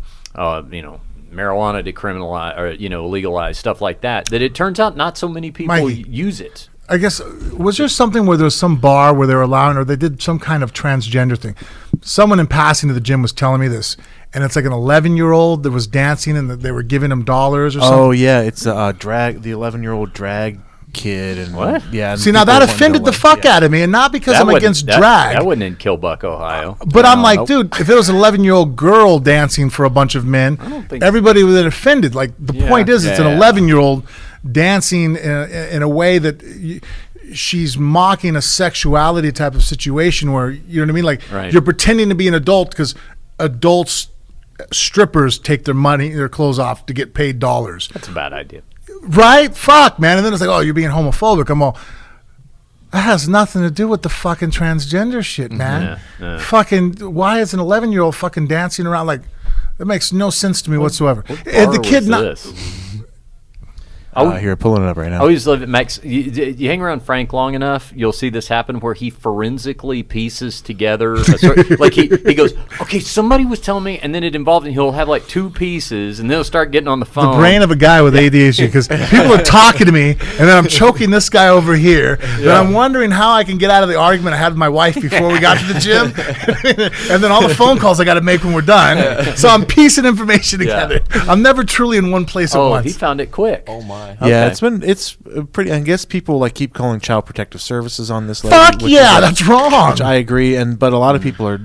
A: decriminalized or, legalized, stuff like that it turns out not so many people use it.
B: I guess, was there something where there was some bar where they were allowing, or they did some kind of transgender thing? Someone in passing to the gym was telling me this, and it's like an 11-year-old that was dancing and they were giving him dollars or something.
D: Oh, yeah, it's the 11-year-old drag kid. And
A: what?
D: Yeah.
B: See, now that offended the fuck out of me, and not because I'm against drag.
A: That wasn't in Killbuck, Ohio.
B: But I'm like, dude, if it was an 11-year-old girl dancing for a bunch of men, everybody would have offended. Like, the point is, it's an 11-year-old dancing in a way that she's mocking a sexuality type of situation where, you know what I mean? Like, you're pretending to be an adult because strippers take their clothes off to get paid dollars.
A: That's a bad idea.
B: Right? Fuck, man. And then it's like, oh, you're being homophobic. I'm all, that has nothing to do with the fucking transgender shit, man. Fucking, why is an 11-year-old fucking dancing around like, that makes no sense to me whatsoever.
A: What bar
B: the kid
A: was this?
D: Here, pulling it up right now.
A: I always love it, Max. You hang around Frank long enough, you'll see this happen where he forensically pieces together. Like he goes, okay, somebody was telling me, and then it involved, and he'll have like 2 pieces, and then he'll start getting on the phone.
B: The brain of a guy with ADHD, because people are talking to me, and then I'm choking this guy over here. Then I'm wondering how I can get out of the argument I had with my wife before we got to the gym, and then all the phone calls I got to make when we're done. So I'm piecing information together. I'm never truly in one place at once.
A: He found it quick.
C: Oh my.
D: Yeah, it's pretty. I guess people like keep calling Child Protective Services on this.
B: Fuck yeah, that's wrong.
D: Which I agree, but a lot of people are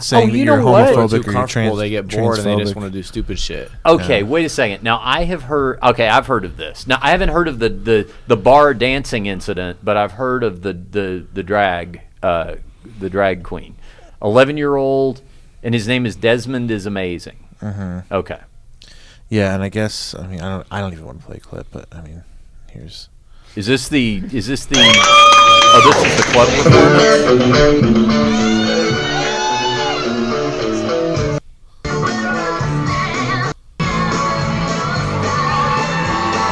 D: saying that you're homophobic or you're trans.
C: They get bored and they just want to do stupid shit.
A: Okay, wait a second. Now I've heard of this. Now I haven't heard of the bar dancing incident, but I've heard of the drag queen, 11-year-old, and his name is Desmond is Amazing. Mm-hmm. Okay.
D: Yeah, and I guess I don't even want to play a clip, but here's.
A: Is this the? Oh, this is the club performance.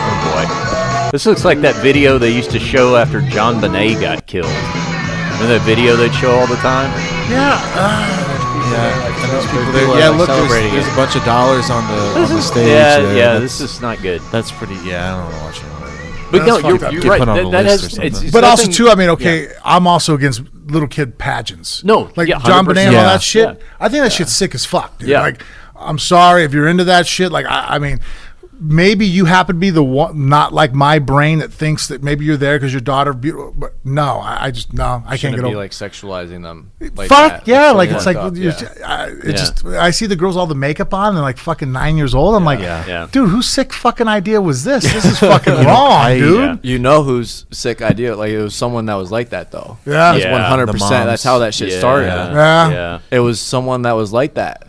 A: Oh boy, this looks like that video they used to show after John Bonet got killed. Remember that video they'd show all the time?
D: Look, there's a bunch of dollars on the stage.
A: This is not good.
D: That's pretty. Yeah, I don't want to watch it.
A: But no, you're right. That has,
B: but also too, I'm also against little kid pageants.
A: No,
B: like
A: yeah,
B: John Bonet and all that shit.
A: Yeah.
B: I think that shit's sick as fuck, dude.
A: Yeah.
B: Like, I'm sorry if you're into that shit. Like, I mean, maybe you happen to be the one, not like my brain that thinks that maybe you're there because your daughter. But no, I can't get over.
C: Like sexualizing them. Like
B: fuck
C: that.
B: yeah, like it's like
C: up,
B: I see the girls all the makeup on and like fucking 9 years old. I'm like, dude, whose sick fucking idea was this? This is fucking wrong, dude.
C: You know whose sick idea? Like it was someone that was like that though.
B: Yeah,
C: it's 100%. That's how that shit started.
B: Yeah,
C: it was someone that was like that.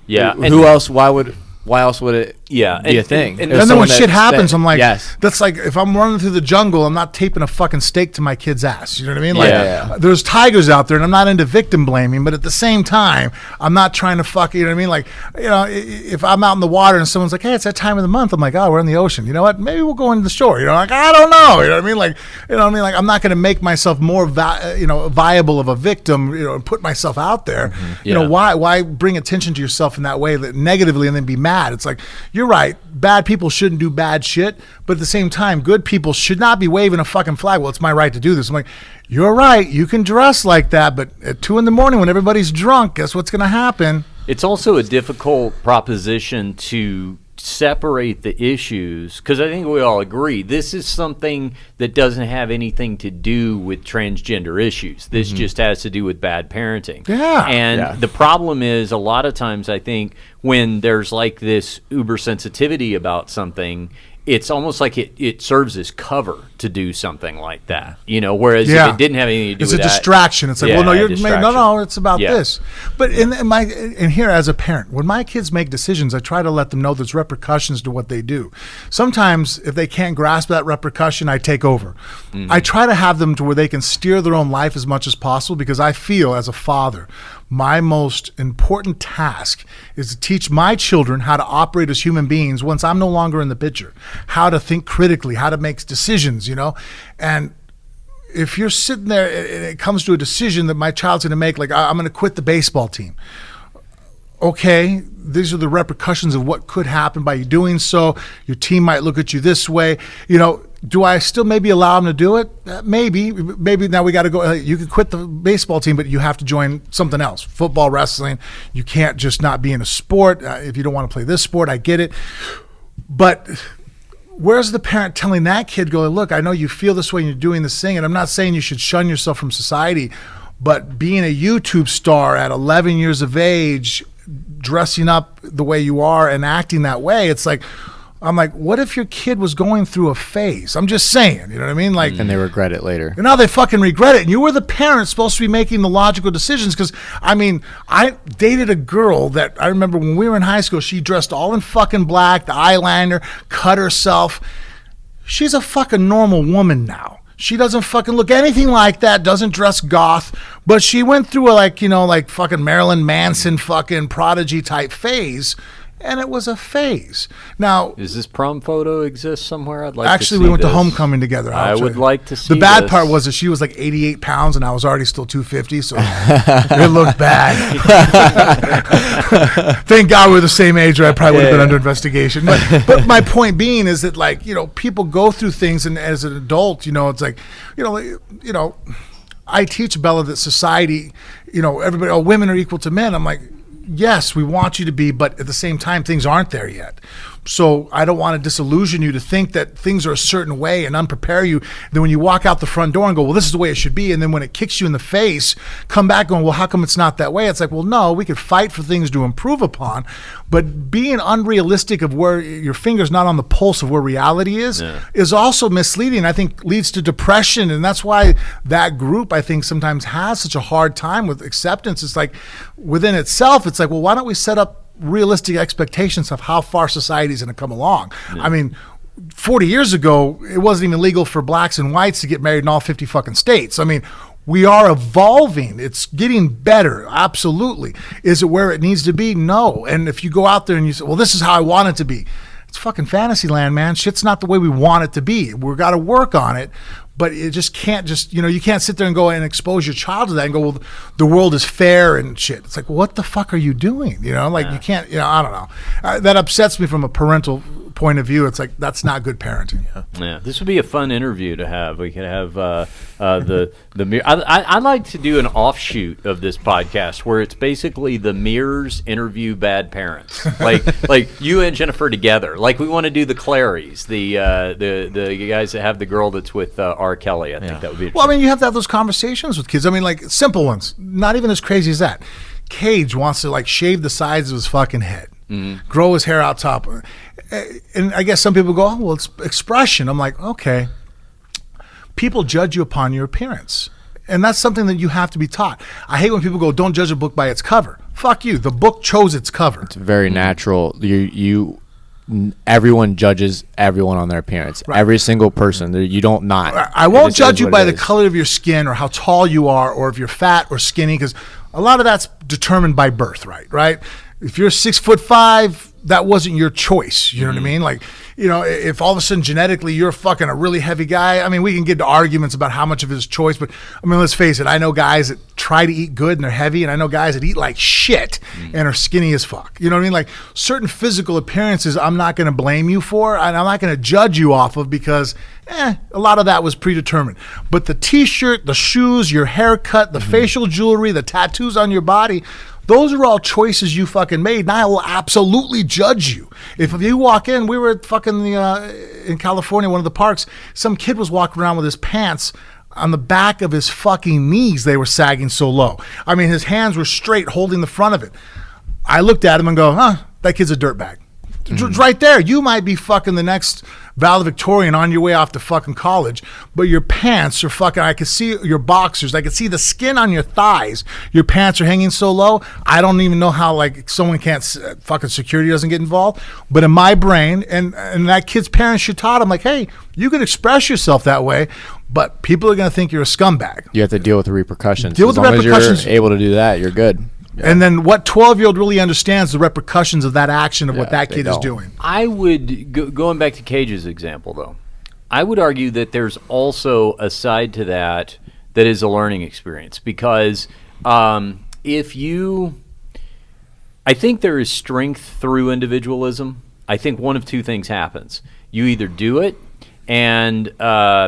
A: Yeah,
C: who else? Why else would it be a thing?
B: And then when shit happens, I'm like, that's like if I'm running through the jungle, I'm not taping a fucking stake to my kid's ass. You know what I mean? Like, there's tigers out there, and I'm not into victim blaming, but at the same time, I'm not trying to fuck. You know what I mean? Like, if I'm out in the water and someone's like, hey, it's that time of the month, I'm like, oh, we're in the ocean. You know what? Maybe we'll go into the shore. Like I don't know. You know what I mean? Like, Like I'm not going to make myself more, viable of a victim. And put myself out there.
A: Mm-hmm.
B: Why bring attention to yourself in that way that negatively and then be mad? It's like, you're right. Bad people shouldn't do bad shit, but at the same time, good people should not be waving a fucking flag. Well, it's my right to do this. I'm like, you're right. You can dress like that, but at 2 a.m. when everybody's drunk, guess what's going to happen?
A: It's also a difficult proposition to separate the issues, because I think we all agree this is something that doesn't have anything to do with transgender issues. This just has to do with bad parenting. The problem is a lot of times I think when there's like this uber sensitivity about something, it's almost like it serves as cover to do something like that, whereas if it didn't have anything to do with that.
B: It's a distraction. It's like, no, it's about this. But in here as a parent, when my kids make decisions, I try to let them know there's repercussions to what they do. Sometimes if they can't grasp that repercussion, I take over. Mm-hmm. I try to have them to where they can steer their own life as much as possible, because I feel as a father, my most important task is to teach my children how to operate as human beings once I'm no longer in the picture, how to think critically, how to make decisions, and if you're sitting there and it comes to a decision that my child's going to make, like I'm going to quit the baseball team. Okay, these are the repercussions of what could happen by you doing so. Your team might look at you this way. Do I still maybe allow them to do it? Maybe now we got to go. You can quit the baseball team, but you have to join something else. Football, wrestling. You can't just not be in a sport. If you don't want to play this sport, I get it. But where's the parent telling that kid, go, look, I know you feel this way and you're doing this thing, and I'm not saying you should shun yourself from society, but being a YouTube star at 11 years of age, dressing up the way you are and acting that way, it's like, I'm like, what if your kid was going through a phase? I'm just saying, you know what I mean? Like,
C: and they regret it later.
B: And now they fucking regret it. And you were the parent supposed to be making the logical decisions. Because, I dated a girl that I remember when we were in high school, she dressed all in fucking black, the eyeliner, cut herself. She's a fucking normal woman now. She doesn't fucking look anything like that, doesn't dress goth, but she went through a like fucking Marilyn Manson fucking prodigy type phase. and it was a phase. Now,
A: Does this prom photo exist somewhere? I'd like
B: actually,
A: to see
B: we went
A: this.
B: to homecoming together.
A: I would like to see
B: The bad
A: this.
B: part was that she was like 88 pounds, and I was already still 250, so it looked bad. Thank God we're the same age, or I probably would have been under investigation. But my point being is that, like, people go through things, and as an adult, it's like, I teach Bella that society, everybody, women are equal to men. I'm like, yes, we want you to be, but at the same time, things aren't there yet. So I don't want to disillusion you to think that things are a certain way and unprepare you. Then when you walk out the front door and go, well, this is the way it should be. And then when it kicks you in the face, come back going, well, how come it's not that way? It's like, well, no, we could fight for things to improve upon. But being unrealistic of where your finger's not on the pulse of where reality is also misleading. I think leads to depression. And that's why that group, I think, sometimes has such a hard time with acceptance. It's like within itself, it's like, well, why don't we set up realistic expectations of how far society is going to come along? I mean, 40 years ago, it wasn't even legal for blacks and whites to get married in all 50 fucking states. I mean, we are evolving. It's getting better. Absolutely. Is it where it needs to be? No. And if you go out there and you say, well, this is how I want it to be. It's fucking fantasy land, man. Shit's not the way we want it to be. We've got to work on it. But it just can't you can't sit there and go and expose your child to that and go, well, the world is fair and shit. It's like, what the fuck are you doing? You can't, I don't know. That upsets me from a parental point of view. It's like, that's not good parenting.
A: Yeah, this would be a fun interview to have. We could have the Mir. I'd like to do an offshoot of this podcast where it's basically the Mirrors interview bad parents, like you and Jennifer together. Like we want to do the Clarys, the guys that have the girl that's with R. Kelly. I think that would be.
B: Well, I mean, you have to have those conversations with kids. I mean, like simple ones, not even as crazy as that. Cage wants to like shave the sides of his fucking head, grow his hair out top. And I guess some people go, oh, well, it's expression. I'm like, okay. People judge you upon your appearance. And that's something that you have to be taught. I hate when people go, don't judge a book by its cover. Fuck you. The book chose its cover.
C: It's very natural. Everyone judges everyone on their appearance. Right. Every single person. You don't not.
B: I won't judge you by the color of your skin or how tall you are or if you're fat or skinny, because a lot of that's determined by birth, right? If you're 6'5", that wasn't your choice. You know what I mean? Like, if all of a sudden genetically you're fucking a really heavy guy, I mean, we can get to arguments about how much of his choice, but I mean, let's face it. I know guys that try to eat good and they're heavy, and I know guys that eat like shit and are skinny as fuck. You know what I mean? Like certain physical appearances, I'm not going to blame you for, and I'm not going to judge you off of because a lot of that was predetermined. But the t-shirt, the shoes, your haircut, the facial jewelry, the tattoos on your body, those are all choices you fucking made, and I will absolutely judge you. If you walk in, we were at fucking in California, one of the parks, some kid was walking around with his pants on the back of his fucking knees. They were sagging so low. I mean, his hands were straight, holding the front of it. I looked at him and go, that kid's a dirtbag. Right there. You might be fucking the next valedictorian on your way off to fucking college, but your pants are fucking, I could see your boxers, I could see the skin on your thighs. Your pants are hanging so low. I don't even know how, like, someone can't, fucking security doesn't get involved. But in my brain, and that kid's parents should taught him, like, hey, you can express yourself that way, but people are going to think you're a scumbag.
C: You have to deal with the repercussions.
B: Deal with the repercussions.
C: As you're able to do that, you're good.
B: Yeah. And then what 12-year-old really understands the repercussions of that action of what that kid is doing.
A: I would, going back to Cage's example, though, I would argue that there's also a side to that is a learning experience. Because I think there is strength through individualism. I think one of two things happens. You either do it, and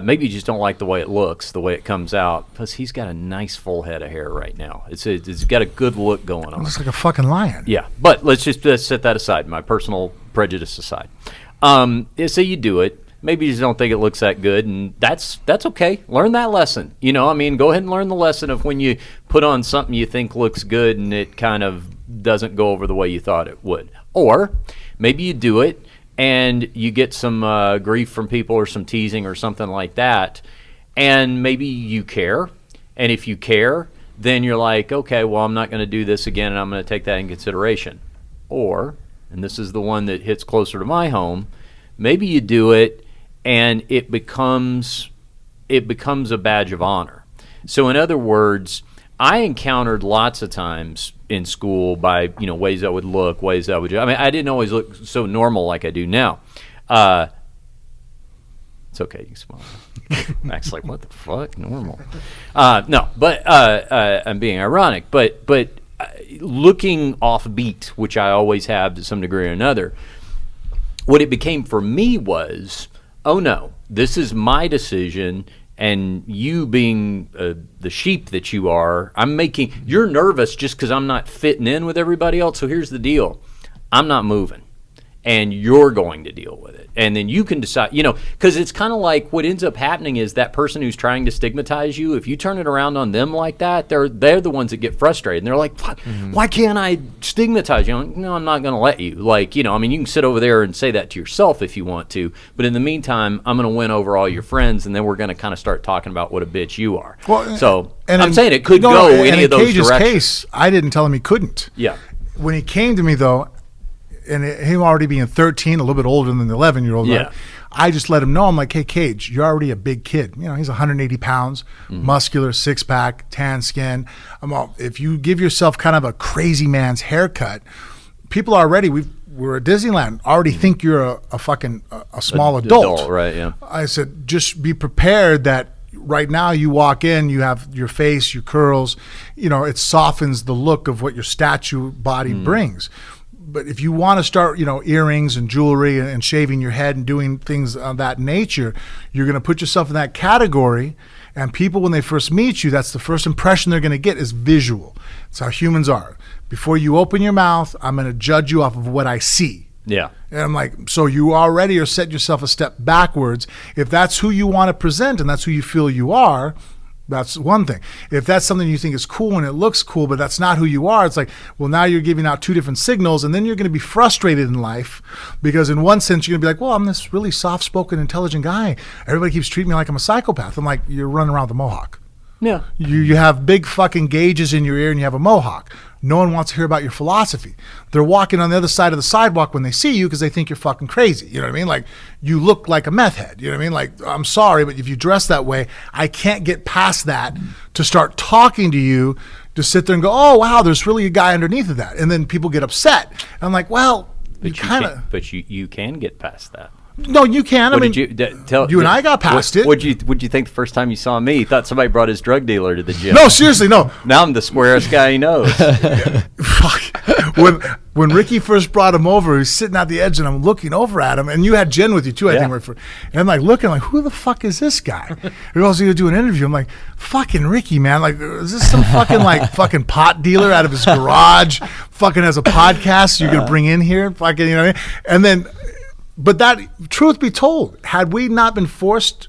A: maybe you just don't like the way it looks, the way it comes out. Plus, he's got a nice full head of hair right now. It's got a good look going on.
B: It looks like a fucking lion.
A: Yeah, but let's just set that aside, my personal prejudice aside. Say you do it. Maybe you just don't think it looks that good, and that's okay. Learn that lesson. Go ahead and learn the lesson of when you put on something you think looks good and it kind of doesn't go over the way you thought it would. Or maybe you do it, and you get some grief from people or some teasing or something like that, and maybe you care. And if you care, then you're like, okay, well, I'm not going to do this again, and I'm going to take that in consideration. Or, and this is the one that hits closer to my home, maybe you do it, and it becomes a badge of honor. So in other words, I encountered lots of times in school by, ways I would look, ways I would do. I mean, I didn't always look so normal like I do now. It's okay, you can smile. Max like, what the fuck? Normal. No, but I'm being ironic. But looking offbeat, which I always have to some degree or another, what it became for me was, oh no, this is my decision, and you being the sheep that you are, you're nervous just because I'm not fitting in with everybody else. So here's the deal. I'm not moving, and you're going to deal with it. And then you can decide, because it's kind of like what ends up happening is that person who's trying to stigmatize you, if you turn it around on them like that, they're the ones that get frustrated. And they're like, why can't I stigmatize you? I'm like, no, I'm not going to let you. Like, you can sit over there and say that to yourself if you want to. But in the meantime, I'm going to win over all your friends, and then we're going to kind of start talking about what a bitch you are.
B: Well,
A: so
B: and
A: I'm saying it could go any of those
B: Cage's
A: directions.
B: Case, I didn't tell him he couldn't.
A: Yeah.
B: When he came to me, though, and him already being 13, a little bit older than the 11-year-old,
A: yeah.
B: Right? I just let him know. I'm like, hey, Cage, you're already a big kid. He's 180 pounds, muscular, six-pack, tan skin. If you give yourself kind of a crazy man's haircut, people already, we're at Disneyland, already think you're a fucking small adult.
A: Right, yeah.
B: I said, just be prepared that right now you walk in, you have your face, your curls, it softens the look of what your statue body brings. But if you want to start, earrings and jewelry and shaving your head and doing things of that nature, you're going to put yourself in that category. And people, when they first meet you, that's the first impression they're going to get is visual. It's how humans are. Before you open your mouth, I'm going to judge you off of what I see.
A: Yeah.
B: And I'm like, so you already are setting yourself a step backwards. If that's who you want to present and that's who you feel you are, that's one thing. If that's something you think is cool and it looks cool, but that's not who you are, it's like, well, now you're giving out two different signals, and then you're going to be frustrated in life because in one sense, you're going to be like, well, I'm this really soft-spoken, intelligent guy. Everybody keeps treating me like I'm a psychopath. I'm like, you're running around with a mohawk.
A: Yeah.
B: You have big fucking gauges in your ear and you have a mohawk. No one wants to hear about your philosophy. They're walking on the other side of the sidewalk when they see you because they think you're fucking crazy. You know what I mean? Like, you look like a meth head. You know what I mean? Like, I'm sorry, but if you dress that way, I can't get past that to start talking to you, to sit there and go, oh, wow, there's really a guy underneath of that. And then people get upset. And I'm like, well,
A: but you can get past that.
B: No, you can.
A: What you
B: and I got past it.
A: What'd you think the first time you saw me? You thought somebody brought his drug dealer to the gym.
B: No, seriously, no.
A: Now I'm the squarest guy he knows.
B: Fuck. When Ricky first brought him over, he was sitting at the edge, and I'm looking over at him, and you had Jen with you too, I think. And I'm like looking, like, who the fuck is this guy? He goes, "You do an interview." I'm like, fucking Ricky, man. Like, is this some fucking pot dealer out of his garage? Fucking has a podcast you're gonna bring in here? Fucking, you know what I mean? And then. But that, truth be told, had we not been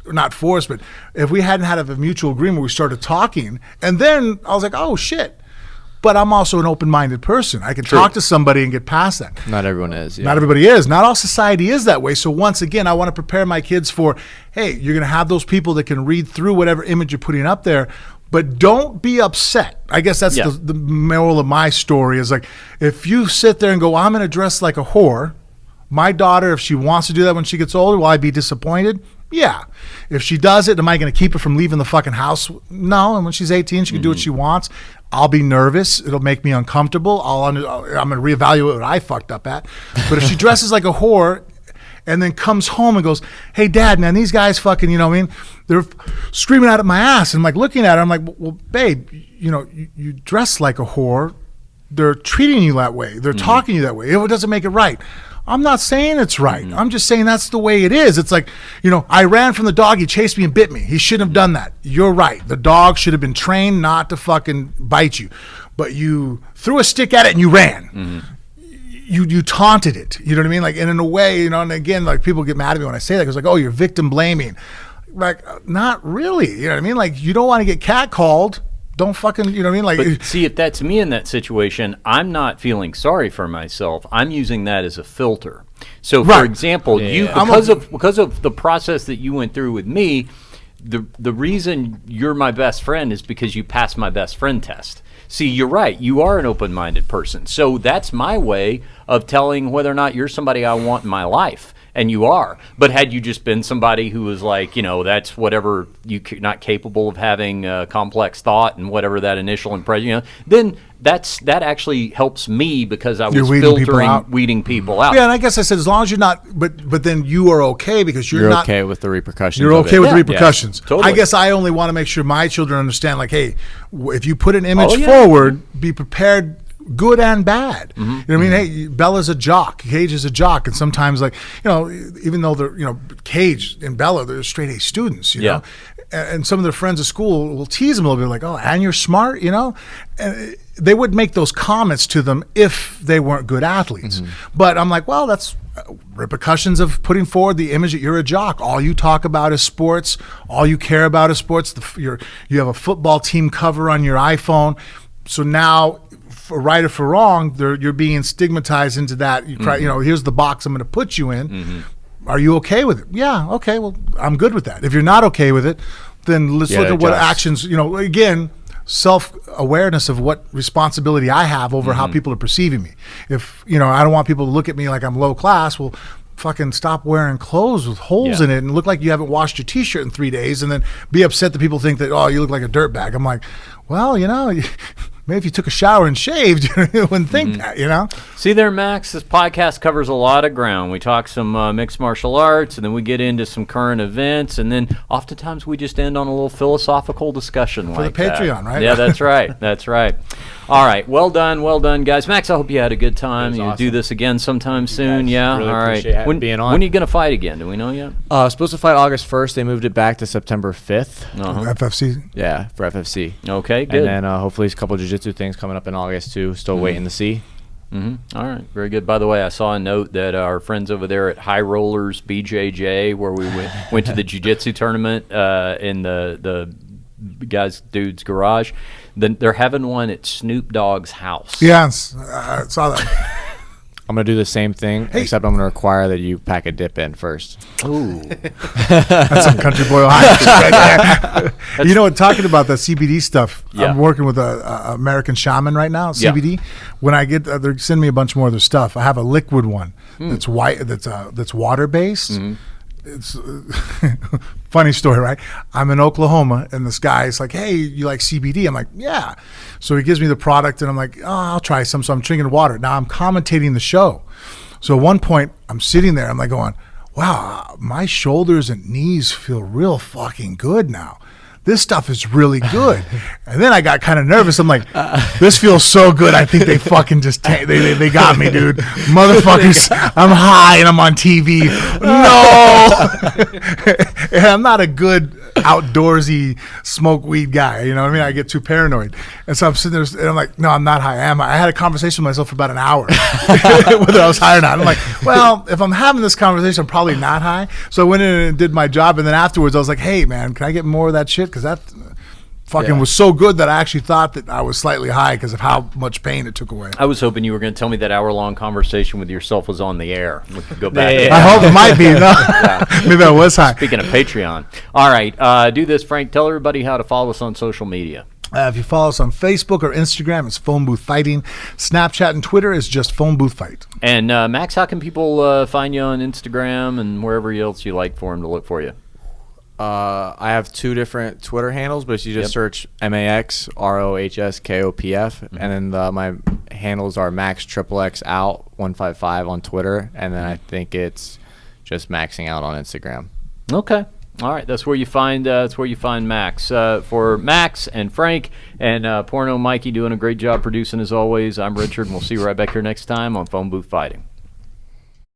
B: not forced, but if we hadn't had a mutual agreement, we started talking, and then I was like, oh, shit. But I'm also an open-minded person. I can talk to somebody and get past that.
C: Not everyone is. Yeah.
B: Not everybody is. Not all society is that way. So once again, I want to prepare my kids for, hey, you're going to have those people that can read through whatever image you're putting up there, but don't be upset. I guess that's the moral of my story is like, if you sit there and go, well, I'm going to dress like a whore, my daughter, if she wants to do that when she gets older, will I be disappointed? Yeah. If she does it, am I going to keep her from leaving the fucking house? No. And when she's 18, she can do what she wants. I'll be nervous. It'll make me uncomfortable. I'm going to reevaluate what I fucked up at. But if she dresses like a whore and then comes home and goes, hey, Dad, man, these guys fucking, you know what I mean? They're screaming out at my ass. And I'm like looking at her. I'm like, well, babe, you dress like a whore. They're treating you that way. They're talking to you that way. It doesn't make it right. I'm not saying it's right. I'm just saying that's the way it is. It's like, I ran from the dog. He chased me and bit me. He shouldn't have done that. You're right. The dog should have been trained not to fucking bite you. But you threw a stick at it and you ran. You taunted it. You know what I mean? Like, and in a way, and again, like people get mad at me when I say that because like, oh, you're victim blaming. Like, not really. You know what I mean? Like, you don't want to get catcalled. Don't fucking, you know what I mean? Like,
A: but see, if that's me in that situation, I'm not feeling sorry for myself. I'm using that as a filter. So, for example, because of the process that you went through with me, the reason you're my best friend is because you passed my best friend test. See, you're right. You are an open-minded person. So that's my way of telling whether or not you're somebody I want in my life. and you are. But had you just been somebody who was like, that's whatever, you're not capable of having complex thought and whatever that initial impression, then that actually helps me because I was weeding people out.
B: Yeah, and I guess I said as long as you're not, but then you are okay because you're not
C: okay with the repercussions.
B: You're okay with the repercussions.
A: Yeah, totally.
B: I guess I only want to make sure my children understand, like, hey, if you put an image forward, be prepared. Good and bad. You know what I mean? Hey, Bella's a jock. Cage is a jock. And sometimes, like, even though they're, Cage and Bella, they're straight A students, you know? And some of their friends at school will tease them a little bit, like, oh, and you're smart, And they would make those comments to them if they weren't good athletes. But I'm like, well, that's repercussions of putting forward the image that you're a jock. All you talk about is sports. All you care about is sports. You have a football team cover on your iPhone. So now, for right or for wrong, you're being stigmatized into that. You try, here's the box I'm going to put you in. Are you okay with it? Yeah, okay. Well, I'm good with that. If you're not okay with it, then let's look at what actions. Again, self-awareness of what responsibility I have over how people are perceiving me. If I don't want people to look at me like I'm low class, well, fucking stop wearing clothes with holes in it and look like you haven't washed your T-shirt in 3 days, and then be upset that people think that, oh, you look like a dirtbag. I'm like, well, maybe if you took a shower and shaved, you wouldn't think that,
A: See there, Max, this podcast covers a lot of ground. We talk some mixed martial arts, and then we get into some current events, and then oftentimes we just end on a little philosophical discussion
B: for
A: like
B: the Patreon,
A: that.
B: right?
A: Yeah, that's right. That's right. All right. Well done, guys. Max, I hope you had a good time. You do this again sometime soon. Yeah.
C: Really
A: all right.
C: When being on.
A: When are you going to fight again? Do we know yet?
C: Supposed to fight August 1st. They moved it back to September 5th.
B: FFC.
C: Yeah, for FFC.
A: Okay, good.
C: And then hopefully a couple of jiu-jitsu things coming up in August too. Still waiting to see.
A: All right, very good. By the way, I saw a note that our friends over there at High Rollers BJJ, where we went to the jiu-jitsu tournament in the dude's garage, then they're having one at Snoop Dogg's house.
B: Yes, I saw that.
C: I'm going to do the same thing, except I'm going to require that you pack a dip in first.
A: Ooh.
B: That's some country boy Ohio. Talking about the CBD stuff, I'm working with a American shaman right now, CBD. When I get, they send me a bunch more of their stuff. I have a liquid one that's white, that's water-based. It's funny story, right? I'm in Oklahoma, and this guy's like, hey, you like CBD? I'm like, yeah. So he gives me the product, and I'm like, oh, I'll try some. So I'm drinking water. Now I'm commentating the show. So at one point, I'm sitting there, I'm like going, wow, my shoulders and knees feel real fucking good now. This stuff is really good. And then I got kind of nervous. I'm like, this feels so good. I think they fucking just, they got me, dude. Motherfuckers, I'm high and I'm on TV. No. And I'm not a good outdoorsy smoke weed guy. You know what I mean? I get too paranoid. And so I'm sitting there and I'm like, no, I'm not high. Am I? I had a conversation with myself for about an hour, whether I was high or not. I'm like, well, if I'm having this conversation, I'm probably not high. So I went in and did my job. And then afterwards I was like, hey man, can I get more of that shit? Because that fucking was so good that I actually thought that I was slightly high because of how much pain it took away.
A: I was hoping you were going to tell me that hour-long conversation with yourself was on the air. We could go back.
B: I hope it might be. No. Maybe I was high.
A: Speaking of Patreon. All right. Do this, Frank. Tell everybody how to follow us on social media.
B: If you follow us on Facebook or Instagram, it's Phone Booth Fighting. Snapchat and Twitter is just Phone Booth Fight.
A: And Max, how can people find you on Instagram and wherever else you like for them to look for you?
C: I have 2 different Twitter handles, but you just search Max Rohskopf, and then my handles are Max XXX out 155 on Twitter, and then I think it's just Maxing Out on Instagram.
A: Okay. All right, that's where you find Max. For Max and Frank and Porno Mikey doing a great job producing as always. I'm Richard, and we'll see you right back here next time on Phone Booth Fighting.